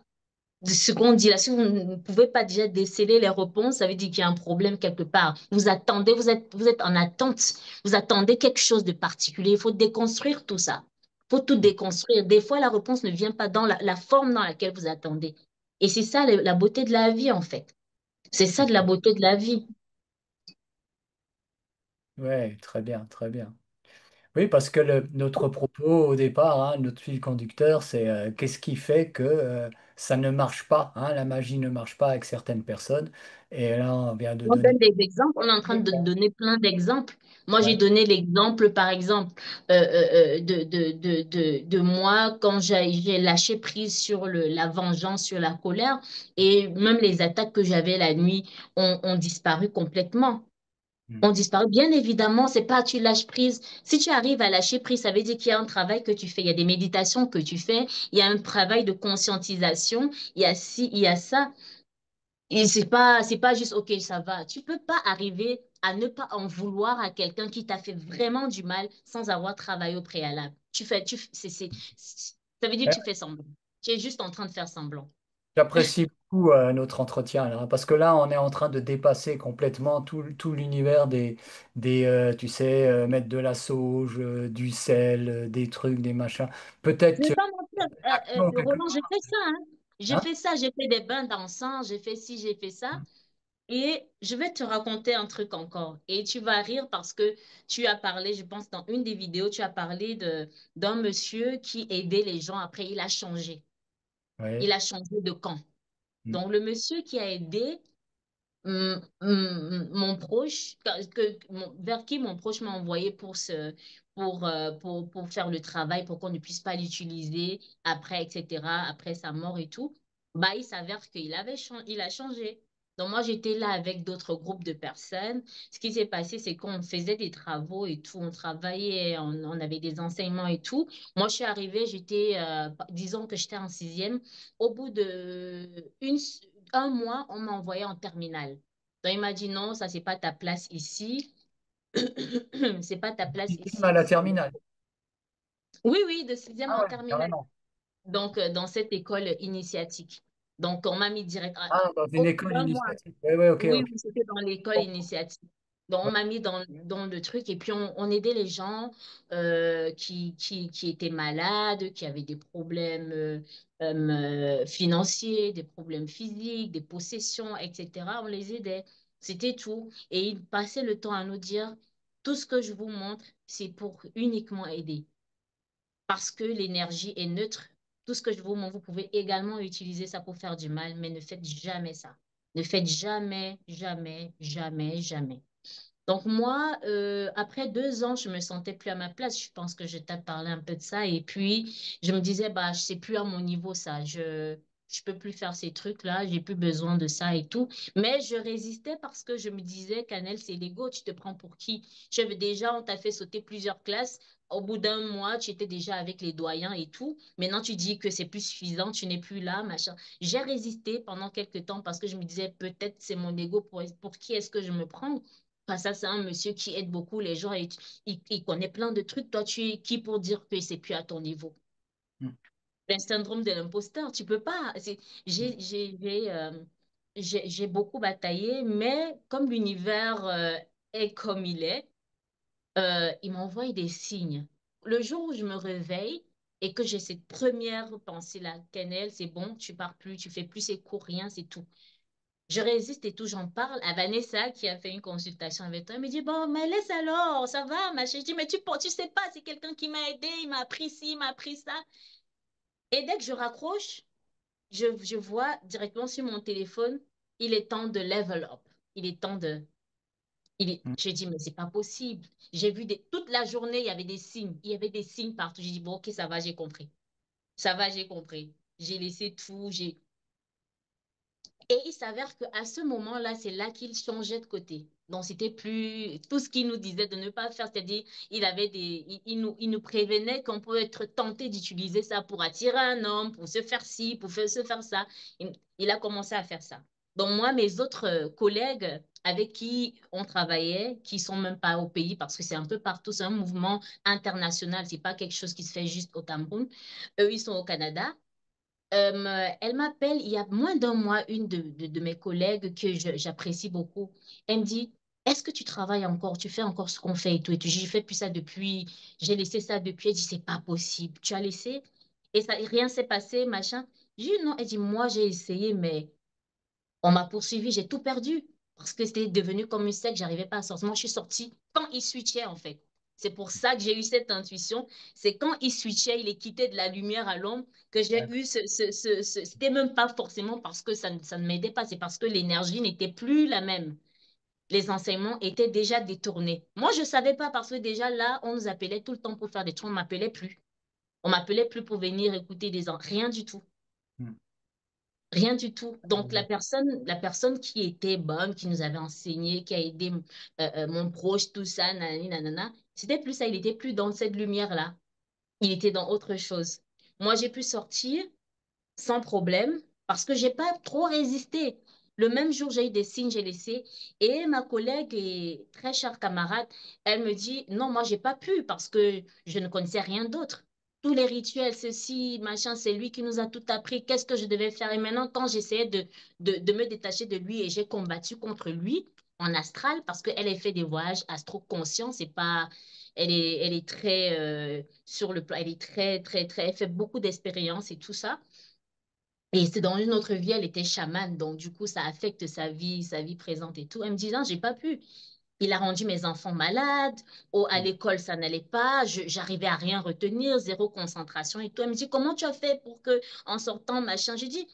de ce qu'on dit là, si vous ne pouvez pas déjà déceler les réponses, ça veut dire qu'il y a un problème quelque part. Vous attendez, vous êtes en attente, vous attendez quelque chose de particulier. Il faut déconstruire tout ça. Il faut tout déconstruire. Des fois, la réponse ne vient pas dans la forme dans laquelle vous attendez. Et c'est ça la beauté de la vie, en fait. C'est ça de la beauté de la vie. Ouais, très bien, très bien. Oui, parce que notre propos au départ, hein, notre fil conducteur, c'est qu'est-ce qui fait que ça ne marche pas, hein, la magie ne marche pas avec certaines personnes. Et là, on vient de On donner. donne des exemples, on est en train de donner plein d'exemples. Moi, j'ai Ouais. donné l'exemple, par exemple, de moi quand j'ai lâché prise sur la vengeance, sur la colère, et même les attaques que j'avais la nuit ont disparu complètement. Mm. Ont disparu. Bien évidemment, c'est pas tu lâches prise. Si tu arrives à lâcher prise, ça veut dire qu'il y a un travail que tu fais, il y a des méditations que tu fais, il y a un travail de conscientisation, il y a ci, il y a ça. Et c'est pas juste, OK, ça va. Tu peux pas arriver à ne pas en vouloir à quelqu'un qui t'a fait vraiment du mal sans avoir travaillé au préalable. Ça veut dire que tu fais semblant. Tu es juste en train de faire semblant. J'apprécie beaucoup notre entretien là, parce que là, on est en train de dépasser complètement tout l'univers tu sais, mettre de la sauge, du sel, des trucs, des machins. Je Peut-être vais que pas mentir, action quelque Roland, j'ai part. fait ça, hein. Hein. J'ai fait des bains d'encens, j'ai fait ci, j'ai fait ça. Et je vais te raconter un truc encore. Et tu vas rire parce que tu as parlé, je pense, dans une des vidéos, tu as parlé d'un monsieur qui aidait les gens. Après, il a changé. Oui. Il a changé de camp. Mm. Donc, le monsieur qui a aidé mon proche, vers qui mon proche m'a envoyé pour faire le travail, pour qu'on ne puisse pas l'utiliser après, etc., après sa mort et tout, bah, il s'avère il a changé. Donc, moi, j'étais là avec d'autres groupes de personnes. Ce qui s'est passé, c'est qu'on faisait des travaux et tout, on travaillait, on avait des enseignements et tout. Moi, je suis arrivée, disons que j'étais en sixième. Au bout un mois, on m'a envoyé en terminale. Donc, il m'a dit non, ça, c'est pas ta place ici. C'est pas ta place Sixième à ici. la terminale. Oui, oui, de sixième Ah en ouais, terminale. carrément. Donc, dans cette école initiatique. Donc, on m'a mis direct. Ah, dans une Au bout école d'un mois, initiative. Oui, oui, ok, oui, ok. oui, c'était dans l'école initiatique. Donc, on Ouais. m'a mis dans le truc et puis on aidait les gens qui étaient malades, qui avaient des problèmes financiers, des problèmes physiques, des possessions, etc. On les aidait. C'était tout. Et ils passaient le temps à nous dire, tout ce que je vous montre, c'est pour uniquement aider. Parce que l'énergie est neutre. Tout ce que je vous montre, vous pouvez également utiliser ça pour faire du mal, mais ne faites jamais ça. Ne faites jamais, jamais, jamais, jamais. Donc moi, après 2 ans, je me sentais plus à ma place. Je pense que je t'ai parlé un peu de ça. Et puis, je me disais, bah, je sais plus à mon niveau ça. je peux plus faire ces trucs-là, j'ai plus besoin de ça et tout. Mais je résistais parce que je me disais, Canel, c'est l'ego, tu te prends pour qui? Déjà, on t'a fait sauter plusieurs classes. Au bout d'un mois, tu étais déjà avec les doyens et tout. Maintenant, tu dis que c'est plus suffisant, tu n'es plus là, machin. J'ai résisté pendant quelques temps parce que je me disais, peut-être c'est mon ego, pour qui est-ce que je me prends? Enfin, ça, c'est un monsieur qui aide beaucoup les gens et il connaît plein de trucs. Toi, tu es qui pour dire que c'est plus à ton niveau? Mm. Le syndrome de l'imposteur, tu peux pas. J'ai beaucoup bataillé, mais comme l'univers est comme il m'envoie des signes. Le jour où je me réveille et que j'ai cette première pensée-là, Kenel, c'est bon, tu pars plus, tu fais plus ces cours, rien, c'est tout. Je résiste et tout, j'en parle à Vanessa qui a fait une consultation avec toi. Elle me dit, bon, mais laisse alors, ça va, ma chérie. Je dis, mais tu sais pas, c'est quelqu'un qui m'a aidé, il m'a appris ci, il m'a appris ça. Et dès que je raccroche, je vois directement sur mon téléphone, il est temps de level up. Il est temps de... Mm. J'ai dit, mais c'est pas possible. J'ai vu toute la journée, il y avait des signes. Il y avait des signes partout. J'ai dit, bon, ok, ça va, j'ai compris. Ça va, j'ai compris. J'ai laissé tout, j'ai... Et il s'avère qu'à ce moment-là, c'est là qu'il changeait de côté. Donc, c'était plus tout ce qu'il nous disait de ne pas faire, c'est-à-dire, il nous prévenait qu'on peut être tenté d'utiliser ça pour attirer un homme, pour se faire ci, se faire ça. Il a commencé à faire ça. Donc, moi, mes autres collègues avec qui on travaillait, qui sont même pas au pays, parce que c'est un peu partout, c'est un mouvement international, c'est pas quelque chose qui se fait juste au Cameroun. Eux, ils sont au Canada. Elle m'appelle il y a moins d'un mois, une de mes collègues que j'apprécie beaucoup. Elle me dit, est-ce que tu travailles encore? Tu fais encore ce qu'on fait et tout. Et tout. J'ai fait plus ça depuis, j'ai laissé ça depuis. Elle dit, c'est pas possible. Tu as laissé? Et ça, rien s'est passé, machin. J'ai dit, non. Elle dit, moi, j'ai essayé, mais on m'a poursuivi, j'ai tout perdu parce que c'était devenu comme une secte, j'arrivais pas à sortir. Moi, je suis sortie quand il switchait, en fait. C'est pour ça que j'ai eu cette intuition. C'est quand il switchait, il est quitté de la lumière à l'ombre que j'ai Ouais. eu C'était même pas forcément parce que ça ne m'aidait pas, c'est parce que l'énergie n'était plus la même. Les enseignements étaient déjà détournés. Moi, je savais pas parce que déjà là, on nous appelait tout le temps pour faire des trucs, on m'appelait plus. On m'appelait plus pour venir écouter rien du tout. Mm. Rien du tout. Donc, la personne qui était bonne, qui nous avait enseigné, qui a aidé mon proche, tout ça, nanani, nanana, c'était plus ça. Il n'était plus dans cette lumière-là. Il était dans autre chose. Moi, j'ai pu sortir sans problème parce que j'ai pas trop résisté. Le même jour, j'ai eu des signes, j'ai laissé. Et ma collègue et très chère camarade, elle me dit, non, moi, j'ai pas pu parce que je ne connaissais rien d'autre. Tous les rituels, ceci, machin, c'est lui qui nous a tout appris. Qu'est-ce que je devais faire? Et maintenant, quand j'essayais de me détacher de lui et j'ai combattu contre lui en astral parce qu'elle a fait des voyages astro-conscients, c'est pas, elle est très sur le plan, elle est très, elle fait beaucoup d'expériences et tout ça. Et c'est dans une autre vie, elle était chamane, donc du coup, ça affecte sa vie présente et tout. Elle me dit, non, j'ai pas pu. Il a rendu mes enfants malades, à Mm. l'école, ça n'allait pas, j'arrivais à rien retenir, zéro concentration et tout. Elle me dit, comment tu as fait pour que, en sortant, machin, j'ai dit,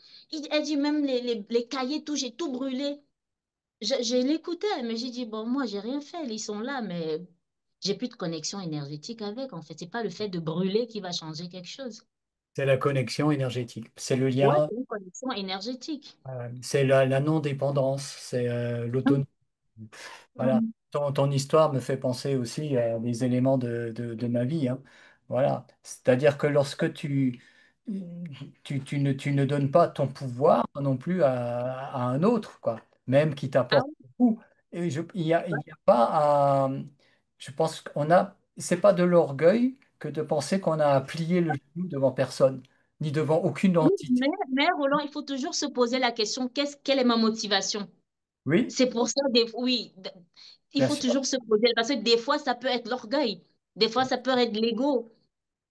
elle dit, même les cahiers, tout, j'ai tout brûlé. Je l'écoutais, mais j'ai dit, bon, moi, j'ai rien fait, ils sont là, mais j'ai plus de connexion énergétique avec, en fait. C'est pas le fait de brûler qui va changer quelque chose. C'est la connexion énergétique. C'est le Ouais, lien, c'est une connexion énergétique. c'est la non-dépendance, c'est l'autonomie. Voilà. Mhm. Ton histoire me fait penser aussi à des éléments de ma vie, hein. Voilà. C'est-à-dire que lorsque tu ne donnes pas ton pouvoir non plus à un autre, quoi, même qui Ah t'apporte oui, beaucoup. Et il y a pas à, je pense qu'on a, c'est pas de l'orgueil que de penser qu'on a à plier le genou devant personne, ni devant aucune oui, entité. mais Roland, il faut toujours se poser la question, quelle est ma motivation? Oui, C'est pour ça, oui, il bien faut sûr. toujours se poser, parce que des fois, ça peut être l'orgueil, des fois, ça peut être l'ego.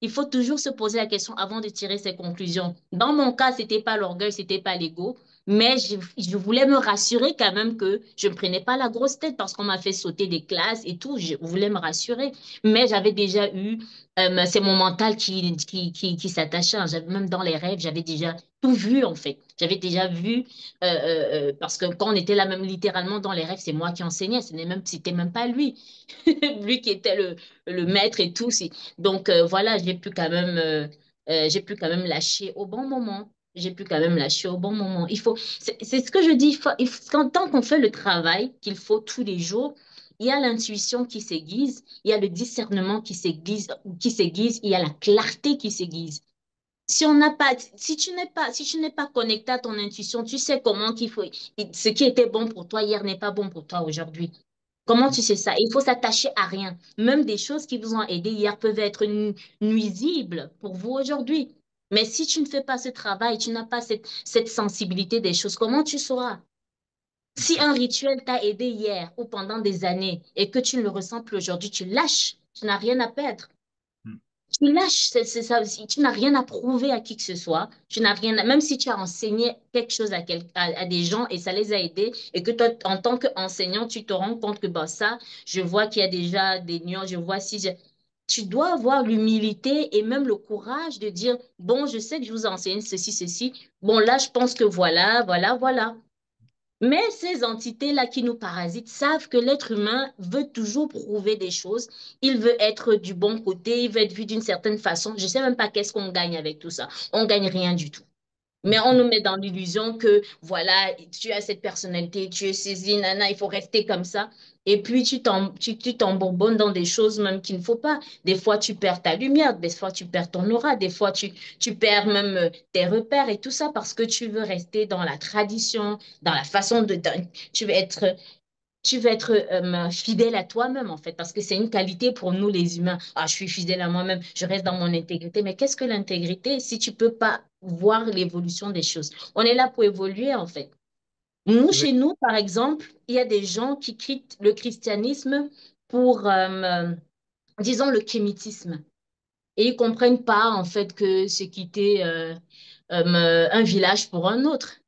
Il faut toujours se poser la question avant de tirer ses conclusions. Dans mon cas, c'était pas l'orgueil, c'était pas l'ego, mais je voulais me rassurer quand même que je ne prenais pas la grosse tête parce qu'on m'a fait sauter des classes et tout. Je voulais me rassurer, mais j'avais déjà eu, c'est mon mental qui s'attachait, hein. Même dans les rêves, j'avais déjà tout vu en fait. J'avais déjà vu, parce que quand on était là, même littéralement dans les rêves, c'est moi qui enseignais, c'était même pas lui, lui qui était le maître et tout. Donc voilà, j'ai pu quand même lâcher au bon moment. j'ai pu quand même lâcher au bon moment. C'est ce que je dis, tant qu'on fait le travail qu'il faut tous les jours, il y a l'intuition qui s'aiguise, il y a le discernement qui s'aiguise, il y a la clarté qui s'aiguise. Si on n'a pas, si tu n'es pas connecté à ton intuition, tu sais comment qu'il faut, ce qui était bon pour toi hier n'est pas bon pour toi aujourd'hui. Comment tu sais ça? Il faut s'attacher à rien. Même des choses qui vous ont aidé hier peuvent être nuisibles pour vous aujourd'hui. Mais si tu ne fais pas ce travail, tu n'as pas cette sensibilité des choses, comment tu sauras? Si un rituel t'a aidé hier ou pendant des années et que tu ne le ressens plus aujourd'hui, tu lâches. Tu n'as rien à perdre. Tu lâches, c'est ça aussi. Tu n'as rien à prouver à qui que ce soit. Tu n'as rien même si tu as enseigné quelque chose à des gens et ça les a aidés et que toi, en tant qu'enseignant, tu te rends compte que bah, ça, je vois qu'il y a déjà des nuances, je vois si tu dois avoir l'humilité et même le courage de dire, bon, je sais que je vous ai enseigné ceci, ceci. Bon, là, je pense que voilà, voilà, voilà. Mais ces entités-là qui nous parasitent savent que l'être humain veut toujours prouver des choses. Il veut être du bon côté, il veut être vu d'une certaine façon. Je ne sais même pas qu'est-ce qu'on gagne avec tout ça. On gagne rien du tout. Mais on nous met dans l'illusion que, voilà, tu as cette personnalité, tu es saisi, nana, il faut rester comme ça. Et puis, tu t'embourbonnes dans des choses même qu'il ne faut pas. Des fois, tu perds ta lumière, des fois, tu perds ton aura, des fois, tu perds même tes repères et tout ça parce que tu veux rester dans la tradition, dans la façon tu veux être tu veux être fidèle à toi-même, en fait, parce que c'est une qualité pour nous, les humains. Ah, je suis fidèle à moi-même, je reste dans mon intégrité. Mais qu'est-ce que l'intégrité si tu peux pas voir l'évolution des choses? On est là pour évoluer, en fait. Nous, Oui. chez nous, par exemple, il y a des gens qui quittent le christianisme pour, disons, le kémitisme. Et ils comprennent pas, en fait, que c'est quitter un village pour un autre.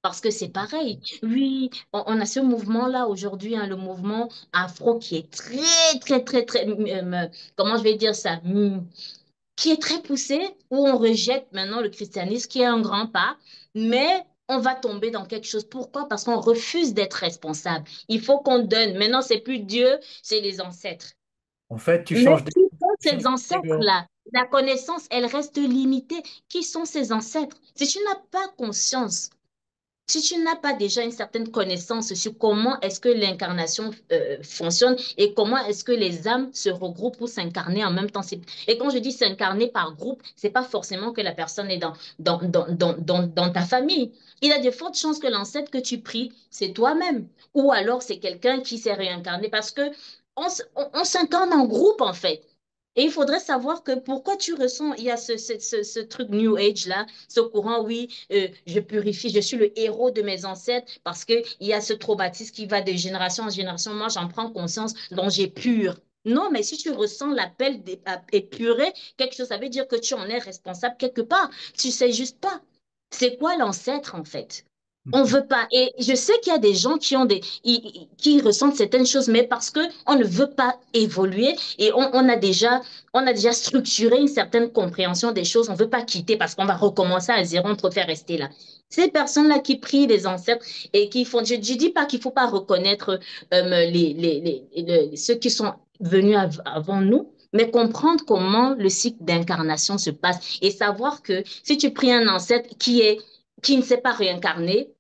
Parce que c'est pareil. Oui, on a ce mouvement-là aujourd'hui, hein, le mouvement afro qui est très, très, très, très, comment je vais dire ça, qui est très poussé, où on rejette maintenant le christianisme, qui est un grand pas, mais on va tomber dans quelque chose. Pourquoi? Parce qu'on refuse d'être responsable. Il faut qu'on donne. Maintenant, c'est plus Dieu, c'est les ancêtres. En fait, tu Mais changes qui sont tu changes ces de catégorie. ancêtres-là? La connaissance, elle reste limitée. Qui sont ces ancêtres? Si tu n'as pas conscience, si tu n'as pas déjà une certaine connaissance sur comment est-ce que l'incarnation fonctionne et comment est-ce que les âmes se regroupent pour s'incarner en même temps. Et quand je dis s'incarner par groupe, c'est pas forcément que la personne est dans ta famille. Il y a de fortes chances que l'ancêtre que tu pries, c'est toi-même. Ou alors c'est quelqu'un qui s'est réincarné parce que on s'incarne en groupe en fait. Et il faudrait savoir que pourquoi tu ressens, il y a ce truc New Age là, ce courant, oui, je purifie, je suis le héros de mes ancêtres parce qu'il y a ce traumatisme qui va de génération en génération. Moi, j'en prends conscience, donc j'épure. Non, mais si tu ressens l'appel d'épurer quelque chose, ça veut dire que tu en es responsable quelque part. Tu sais juste pas. C'est quoi l'ancêtre en fait? On veut pas. Et je sais qu'il y a des gens qui ressentent certaines choses, mais parce que on ne veut pas évoluer et on a déjà structuré une certaine compréhension des choses. On ne veut pas quitter parce qu'on va recommencer à zéro, on préfère rester là. Ces personnes-là qui prient les ancêtres et qui font, je ne dis pas qu'il ne faut pas reconnaître ceux qui sont venus avant nous, mais comprendre comment le cycle d'incarnation se passe et savoir que si tu pries un ancêtre qui ne s'est pas réincarné,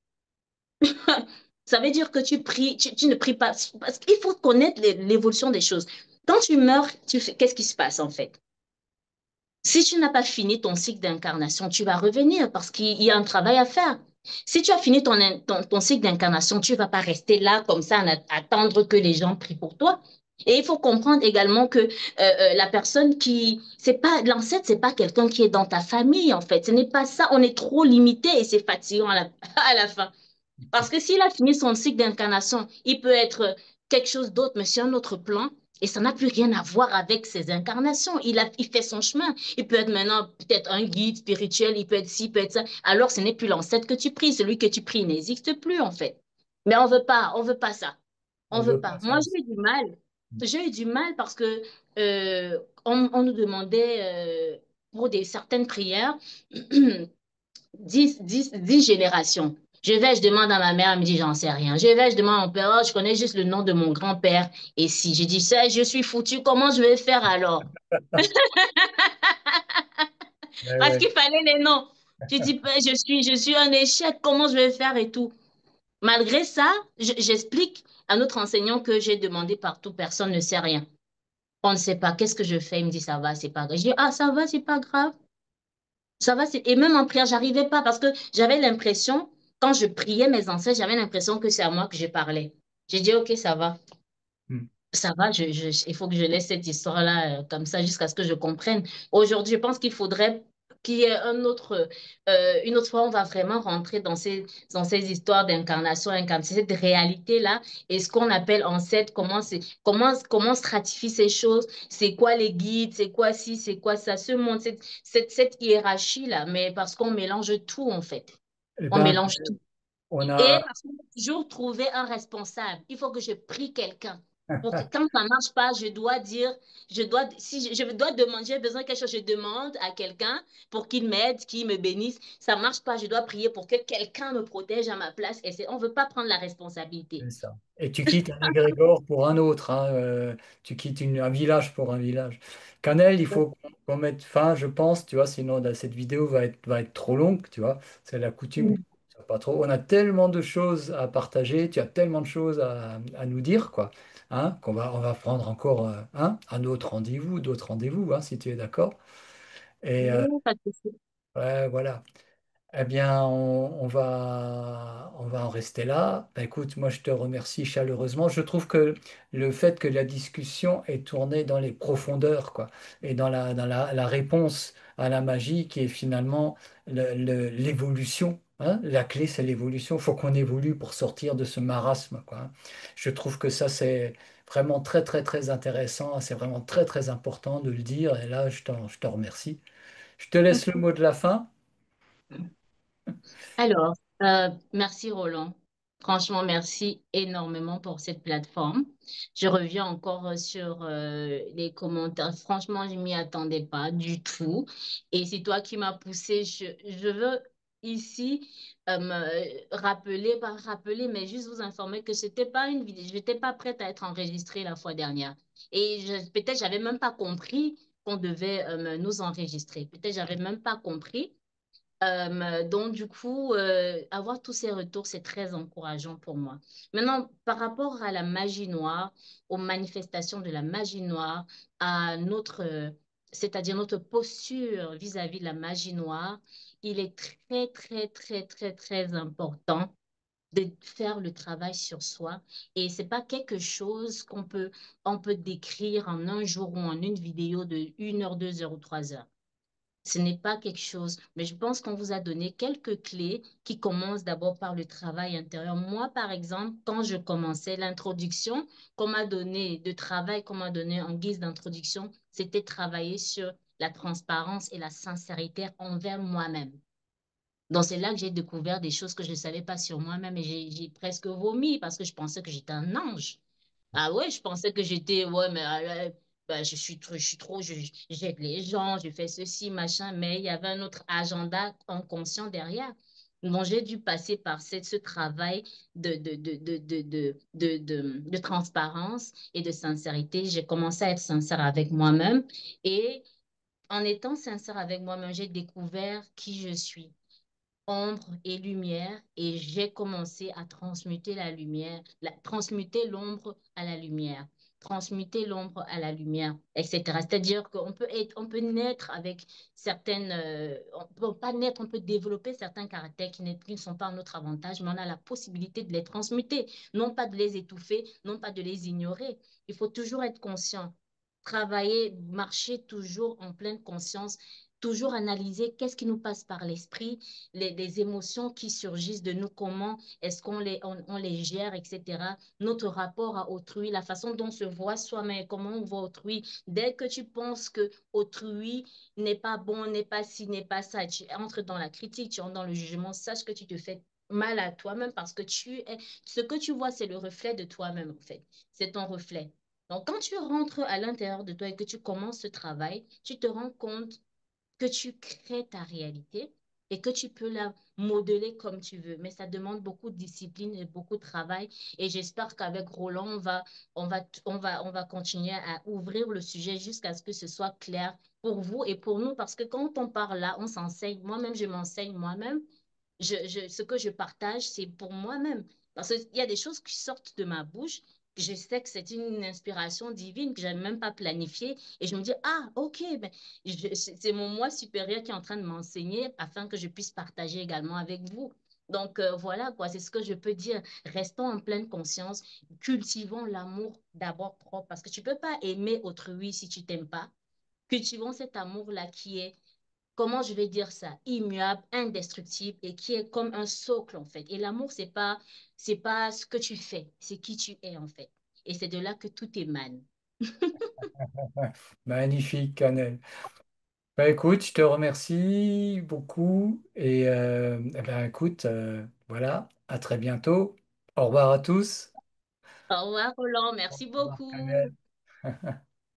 ça veut dire que tu ne pries pas. Parce qu'il faut connaître l'évolution des choses. Quand tu meurs, qu'est-ce qui se passe en fait? Si tu n'as pas fini ton cycle d'incarnation, tu vas revenir parce qu'il y a un travail à faire. Si tu as fini ton cycle d'incarnation, tu ne vas pas rester là comme ça à attendre que les gens prient pour toi. Et il faut comprendre également que la personne c'est pas, l'ancêtre, c'est pas quelqu'un qui est dans ta famille en fait. Ce n'est pas ça. On est trop limité et c'est fatigant à la fin. Parce que s'il a fini son cycle d'incarnation, il peut être quelque chose d'autre, mais sur un autre plan. Et ça n'a plus rien à voir avec ses incarnations. Il fait son chemin. Il peut être maintenant peut-être un guide spirituel, il peut être ci, il peut être ça. Alors, ce n'est plus l'ancêtre que tu pries. Celui que tu pries n'existe plus, en fait. Mais on veut pas ça. On On veut veut pas. pas ça. Moi, j'ai eu du mal. J'ai eu du mal parce que on nous demandait pour certaines prières 10 générations. Je demande à ma mère, elle me dit, j'en sais rien. Je demande à mon père, oh, je connais juste le nom de mon grand-père. Et si je dis ça, je suis foutu, comment je vais faire alors? Ouais, Parce ouais. qu'il fallait les noms. Tu dis, ben, je suis un échec, comment je vais faire et tout. Malgré ça, j'explique à notre enseignant que j'ai demandé partout, personne ne sait rien. On ne sait pas, qu'est-ce que je fais? Il me dit, ça va, c'est pas grave. Je dis, ah, ça va, c'est pas grave. Ça va, c'est... Et même en prière, j'arrivais pas parce que j'avais l'impression, quand je priais mes ancêtres, j'avais l'impression que c'est à moi que je parlais. J'ai dit, ok, ça va. Hmm. Ça va, il faut que je laisse cette histoire-là comme ça jusqu'à ce que je comprenne. Aujourd'hui, je pense qu'il faudrait qu'il y ait une autre fois, on va vraiment rentrer dans ces histoires d'incarnation, incarnation, cette réalité-là, et ce qu'on appelle ancêtre, comment on stratifie ces choses, c'est quoi les guides, c'est quoi ci, c'est quoi ça, ce monde, cette hiérarchie-là, mais parce qu'on mélange tout, en fait. Eh On ben, mélange tout. on Et a, parce qu'on faut toujours trouver un responsable. Il faut que je prie quelqu'un. Pour que quand ça ne marche pas, je dois dire, si je dois demander, j'ai besoin de quelque chose, je demande à quelqu'un pour qu'il m'aide, qu'il me bénisse. Ça ne marche pas, je dois prier pour que quelqu'un me protège à ma place. Et on ne veut pas prendre la responsabilité. c'est ça. Et tu quittes un égrégore pour un autre, hein, tu quittes un village pour un village. Canel, il faut qu'on mette fin, je pense, tu vois, sinon cette vidéo va être trop longue, tu vois. C'est la coutume. Mm. Pas trop. On a tellement de choses à partager, tu as tellement de choses à nous dire, quoi. Hein, on va prendre encore un autre rendez-vous, d'autres rendez-vous, hein, si tu es d'accord. Et Oui, pas de souci. ouais, voilà. Eh bien, on va en rester là. Bah, écoute, moi, je te remercie chaleureusement. Je trouve que le fait que la discussion est tournée dans les profondeurs, quoi, et dans la réponse à la magie qui est finalement l'évolution. Hein. La clé, c'est l'évolution. Il faut qu'on évolue pour sortir de ce marasme, quoi. Hein. Je trouve que ça, c'est vraiment très, très, très intéressant. C'est vraiment très, très important de le dire. Et là, je t'en remercie. Je te laisse le mot de la fin. Alors, merci Roland. Franchement, merci énormément pour cette plateforme. Je reviens encore sur les commentaires. Franchement, je m'y attendais pas du tout. Et c'est toi qui m'as poussé. Je veux ici me rappeler, pas rappeler, mais juste vous informer que c'était pas une vidéo. Je n'étais pas prête à être enregistrée la fois dernière. Et peut-être j'avais même pas compris qu'on devait nous enregistrer. Peut-être j'avais même pas compris. Donc, du coup, avoir tous ces retours, c'est très encourageant pour moi. Maintenant, par rapport à la magie noire, aux manifestations de la magie noire, à c'est-à-dire notre posture vis-à-vis de la magie noire, il est très, très, très, très, très important de faire le travail sur soi. Et c'est pas quelque chose on peut décrire en un jour ou en une vidéo de 1 heure, 2 heures ou 3 heures. Ce n'est pas quelque chose, mais je pense qu'on vous a donné quelques clés qui commencent d'abord par le travail intérieur. Moi, par exemple, quand je commençais l'introduction qu'on m'a donné de travail, qu'on m'a donné en guise d'introduction, c'était travailler sur la transparence et la sincérité envers moi-même. Donc, c'est là que j'ai découvert des choses que je ne savais pas sur moi-même et j'ai presque vomi parce que je pensais que j'étais un ange. Ah ouais, je pensais que j'étais, ouais, mais ben, je suis trop, j'aide les gens, je fais ceci, machin, mais il y avait un autre agenda inconscient derrière. Donc, j'ai dû passer par ce travail de transparence et de sincérité. J'ai commencé à être sincère avec moi-même et en étant sincère avec moi-même, j'ai découvert qui je suis ombre et lumière et j'ai commencé à transmuter la lumière, transmuter l'ombre à la lumière, transmuter l'ombre à la lumière, etc. C'est-à-dire on peut naître avec on peut pas naître, on peut développer certains caractères qui ne sont pas à notre avantage, mais on a la possibilité de les transmuter, non pas de les étouffer, non pas de les ignorer. Il faut toujours être conscient. Travailler, marcher toujours en pleine conscience, toujours analyser qu'est-ce qui nous passe par l'esprit, les émotions qui surgissent de nous, comment est-ce on les gère, etc. Notre rapport à autrui, la façon dont on se voit soi-même, comment on voit autrui. Dès que tu penses que autrui n'est pas bon, n'est pas ci, n'est pas ça, tu entres dans la critique, tu entres dans le jugement, sache que tu te fais mal à toi-même parce que ce que tu vois, c'est le reflet de toi-même, en fait. C'est ton reflet. Donc, quand tu rentres à l'intérieur de toi et que tu commences ce travail, tu te rends compte que tu crées ta réalité et que tu peux la modeler comme tu veux. Mais ça demande beaucoup de discipline et beaucoup de travail. Et j'espère qu'avec Roland, on va continuer à ouvrir le sujet jusqu'à ce que ce soit clair pour vous et pour nous. Parce que quand on parle là, on s'enseigne. Moi-même, je m'enseigne moi-même. Ce que je partage, c'est pour moi-même. Parce qu'il y a des choses qui sortent de ma bouche. Je sais que c'est une inspiration divine que je n'ai même pas planifiée. Et je me dis, ah, ok, ben, c'est mon moi supérieur qui est en train de m'enseigner afin que je puisse partager également avec vous. Donc voilà, quoi, c'est ce que je peux dire. Restons en pleine conscience, cultivons l'amour d'abord propre, parce que tu ne peux pas aimer autrui si tu t'aimes pas. Cultivons cet amour-là qui est, comment je vais dire ça, immuable, indestructible et qui est comme un socle en fait. Et l'amour, c'est pas ce que tu fais, c'est qui tu es en fait. Et c'est de là que tout émane. Magnifique, Canel. Bah, écoute, je te remercie beaucoup et eh ben, écoute, voilà, à très bientôt. Au revoir à tous. Au revoir, Roland. Au Merci revoir, beaucoup. Canel.